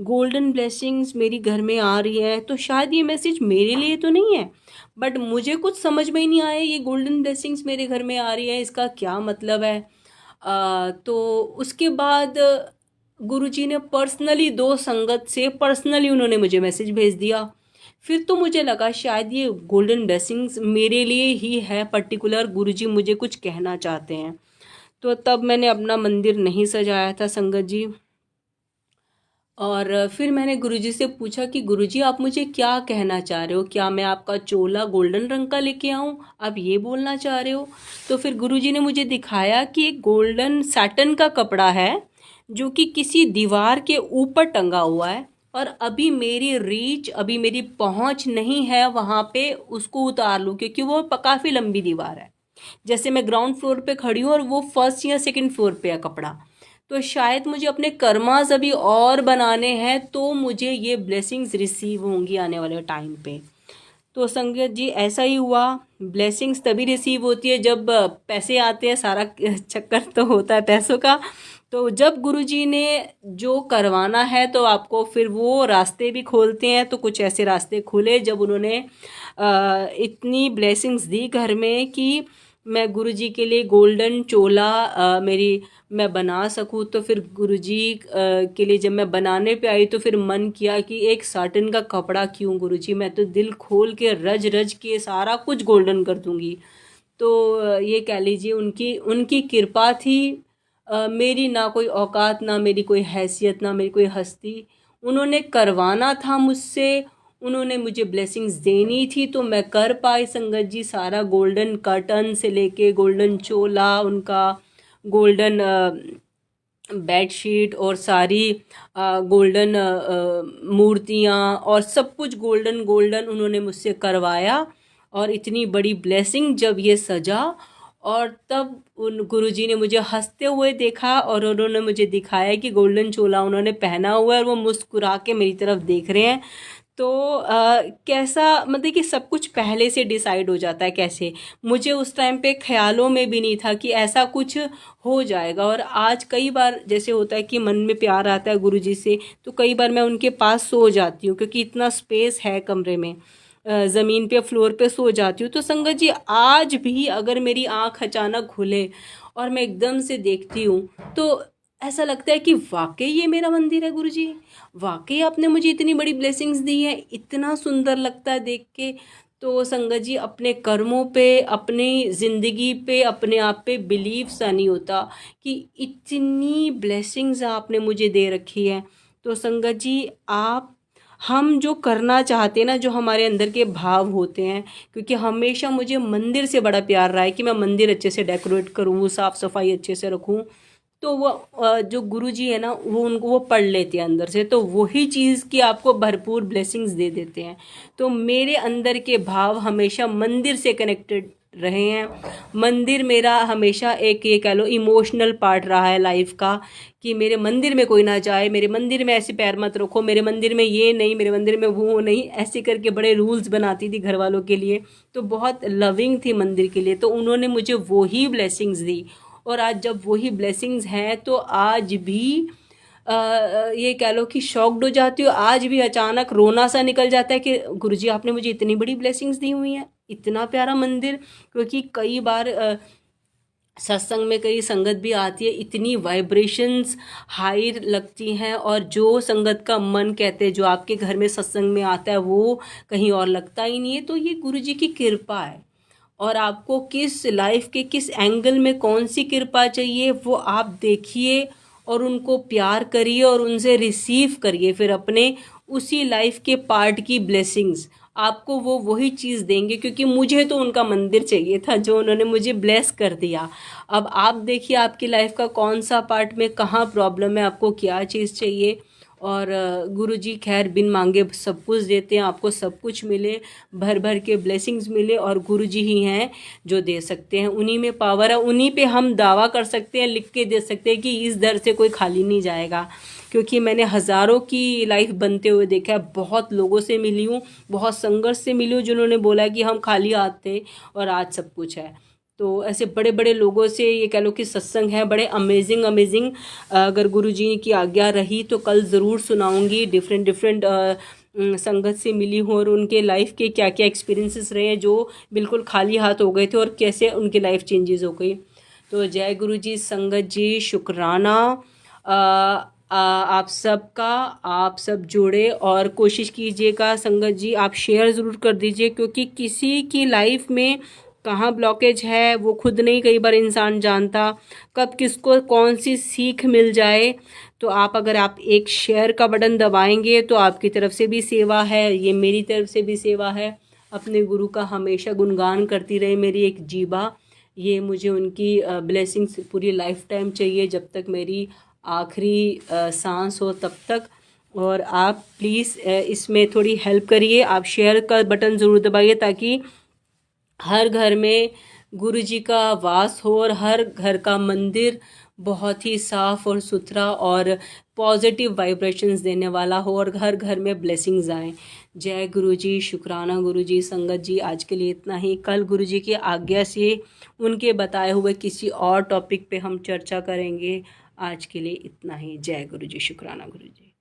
गोल्डन ब्लेसिंग्स मेरी घर में आ रही है, तो शायद ये मैसेज मेरे लिए तो नहीं है। बट मुझे कुछ समझ में ही नहीं आया, ये गोल्डन ब्लेसिंग्स मेरे घर में आ रही है, इसका क्या मतलब है। तो उसके बाद गुरुजी ने पर्सनली, दो संगत से पर्सनली उन्होंने मुझे मैसेज भेज दिया। फिर तो मुझे लगा शायद ये गोल्डन ब्लेसिंग्स मेरे लिए ही है, पर्टिकुलर गुरुजी मुझे कुछ कहना चाहते हैं। तो तब मैंने अपना मंदिर नहीं सजाया था संगत जी। और फिर मैंने गुरुजी से पूछा कि गुरुजी, आप मुझे क्या कहना चाह रहे हो, क्या मैं आपका चोला गोल्डन रंग का लेके आऊँ, आप ये बोलना चाह रहे हो। तो फिर गुरुजी ने मुझे दिखाया कि एक गोल्डन सैटन का कपड़ा है, जो कि किसी दीवार के ऊपर टंगा हुआ है, और अभी मेरी रीच, अभी मेरी पहुँच नहीं है वहाँ पे उसको उतार लूँ, क्योंकि वो काफ़ी लंबी दीवार है। जैसे मैं ग्राउंड फ्लोर पे खड़ी हूँ और वो फर्स्ट या सेकंड फ्लोर पे है कपड़ा, तो शायद मुझे अपने कर्मास अभी और बनाने हैं, तो मुझे ये ब्लेसिंग्स रिसीव होंगी आने वाले टाइम पे। तो संगत जी, ऐसा ही हुआ। ब्लेसिंग्स तभी रिसीव होती है जब पैसे आते हैं, सारा चक्कर तो होता है पैसों का। तो जब गुरुजी ने जो करवाना है, तो आपको फिर वो रास्ते भी खोलते हैं। तो कुछ ऐसे रास्ते खुले जब उन्होंने इतनी ब्लेसिंग्स दी घर में कि मैं गुरुजी के लिए गोल्डन चोला मैं बना सकूँ। तो फिर गुरुजी के लिए जब मैं बनाने पे आई, तो फिर मन किया कि एक साटन का कपड़ा क्यों गुरुजी, मैं तो दिल खोल के रज रज के सारा कुछ गोल्डन कर दूंगी। तो ये कह लीजिए उनकी उनकी कृपा थी। मेरी ना कोई औकात, ना मेरी कोई हैसियत, ना मेरी कोई हस्ती। उन्होंने करवाना था मुझसे, उन्होंने मुझे ब्लेसिंग्स देनी थी, तो मैं कर पाई संगत जी। सारा गोल्डन कर्टन से लेके गोल्डन चोला, उनका गोल्डन बेडशीट, और सारी गोल्डन मूर्तियाँ, और सब कुछ गोल्डन गोल्डन उन्होंने मुझसे करवाया। और इतनी बड़ी ब्लेसिंग जब ये सजा, और तब उन गुरुजी ने मुझे हंसते हुए देखा, और उन्होंने मुझे दिखाया कि गोल्डन चोला उन्होंने पहना हुआ है, और वो मुस्कुरा के मेरी तरफ देख रहे हैं। तो कैसा मतलब कि सब कुछ पहले से डिसाइड हो जाता है कैसे। मुझे उस टाइम पे ख्यालों में भी नहीं था कि ऐसा कुछ हो जाएगा। और आज कई बार जैसे होता है कि मन में प्यार आता है गुरुजी से, तो कई बार मैं उनके पास सो जाती हूँ क्योंकि इतना स्पेस है कमरे में। ज़मीन पे फ्लोर पे सो जाती हूँ। तो संगत जी, आज भी अगर मेरी आँख अचानक खुले और मैं एकदम से देखती हूँ, तो ऐसा लगता है कि वाकई ये मेरा मंदिर है गुरुजी। वाकई आपने मुझे इतनी बड़ी ब्लेसिंग्स दी है, इतना सुंदर लगता है देख के। तो संगत जी, अपने कर्मों पे, अपनी ज़िंदगी पे, अपने आप पे बिलीव सा नहीं होता कि इतनी ब्लेसिंग्स आपने मुझे दे रखी है। तो संगत जी, आप हम जो करना चाहते हैं ना, जो हमारे अंदर के भाव होते हैं, क्योंकि हमेशा मुझे मंदिर से बड़ा प्यार रहा है कि मैं मंदिर अच्छे से डेकोरेट करूँ, साफ़ सफाई अच्छे से रखूँ। तो वो जो गुरुजी है ना, वो उनको वो पढ़ लेते हैं अंदर से, तो वही चीज़ की आपको भरपूर ब्लेसिंग्स दे देते हैं। तो मेरे अंदर के भाव हमेशा मंदिर से कनेक्टेड रहे हैं। मंदिर मेरा हमेशा एक, ये कह लो, इमोशनल पार्ट रहा है लाइफ का, कि मेरे मंदिर में कोई ना जाए, मेरे मंदिर में ऐसे पैर मत रखो, मेरे मंदिर में ये नहीं, मेरे मंदिर में वो नहीं, ऐसे करके बड़े रूल्स बनाती थी घर वालों के लिए। तो बहुत लविंग थी मंदिर के लिए, तो उन्होंने मुझे वही ब्लेसिंग्स दी। और आज जब वही ब्लेसिंग्स हैं, तो आज भी ये कह लो कि शॉक्ड हो जाती हूँ। आज भी अचानक रोना सा निकल जाता है कि गुरुजी, आपने मुझे इतनी बड़ी ब्लेसिंग्स दी हुई हैं, इतना प्यारा मंदिर। क्योंकि कई बार सत्संग में कई संगत भी आती है, इतनी वाइब्रेशंस हाई लगती हैं, और जो संगत का मन, कहते हैं, जो आपके घर में सत्संग में आता है वो कहीं और लगता ही नहीं है। तो ये गुरुजी की कृपा है। और आपको किस लाइफ के किस एंगल में कौन सी कृपा चाहिए, वो आप देखिए और उनको प्यार करिए और उनसे रिसीव करिए। फिर अपने उसी लाइफ के पार्ट की ब्लेसिंग्स आपको वो वही चीज़ देंगे। क्योंकि मुझे तो उनका मंदिर चाहिए था जो उन्होंने मुझे ब्लेस कर दिया। अब आप देखिए आपकी लाइफ का कौन सा पार्ट में कहाँ प्रॉब्लम है, आपको क्या चीज़ चाहिए। और गुरुजी खैर बिन मांगे सब कुछ देते हैं, आपको सब कुछ मिले, भर भर के ब्लेसिंग्स मिले। और गुरुजी ही हैं जो दे सकते हैं, उन्हीं में पावर है, उन्हीं पे हम दावा कर सकते हैं, लिख के दे सकते हैं कि इस दर से कोई खाली नहीं जाएगा। क्योंकि मैंने हज़ारों की लाइफ बनते हुए देखा है, बहुत लोगों से मिली हूँ, बहुत संघर्ष से मिली हूँ, जिन्होंने बोला कि हम खाली हाथ थे और आज सब कुछ है। तो ऐसे बड़े बड़े लोगों से, ये कह लो कि सत्संग है बड़े अमेजिंग अमेजिंग। अगर गुरुजी की आज्ञा रही तो कल ज़रूर सुनाऊंगी। डिफरेंट डिफरेंट संगत से मिली हूँ और उनके लाइफ के क्या क्या एक्सपीरियंसेस रहे हैं, जो बिल्कुल खाली हाथ हो गए थे और कैसे उनकी लाइफ चेंजेस हो गई। तो जय गुरुजी, संगत जी, शुक्राना आप सबका। आप सब जुड़े और कोशिश कीजिएगा संगत जी, आप शेयर ज़रूर कर दीजिए। क्योंकि किसी की लाइफ में कहाँ ब्लॉकेज है वो खुद नहीं कई बार इंसान जानता, कब किसको कौन सी सीख मिल जाए। तो आप, अगर आप एक शेयर का बटन दबाएंगे तो आपकी तरफ से भी सेवा है, ये मेरी तरफ से भी सेवा है। अपने गुरु का हमेशा गुणगान करती रहे मेरी एक जीवा। ये मुझे उनकी ब्लेसिंग्स पूरी लाइफ टाइम चाहिए, जब तक मेरी आखिरी सांस हो तब तक। और आप प्लीज़ इसमें थोड़ी हेल्प करिए, आप शेयर का बटन ज़रूर दबाइए, ताकि हर घर में गुरुजी का वास हो और हर घर का मंदिर बहुत ही साफ और सुथरा और पॉजिटिव वाइब्रेशंस देने वाला हो, और हर घर में ब्लेसिंग्स आए। जय गुरुजी, शुक्राना गुरुजी। संगत जी, आज के लिए इतना ही। कल गुरुजी की आज्ञा से उनके बताए हुए किसी और टॉपिक पे हम चर्चा करेंगे। आज के लिए इतना ही। जय गुरुजी, शुक्राना गुरुजी।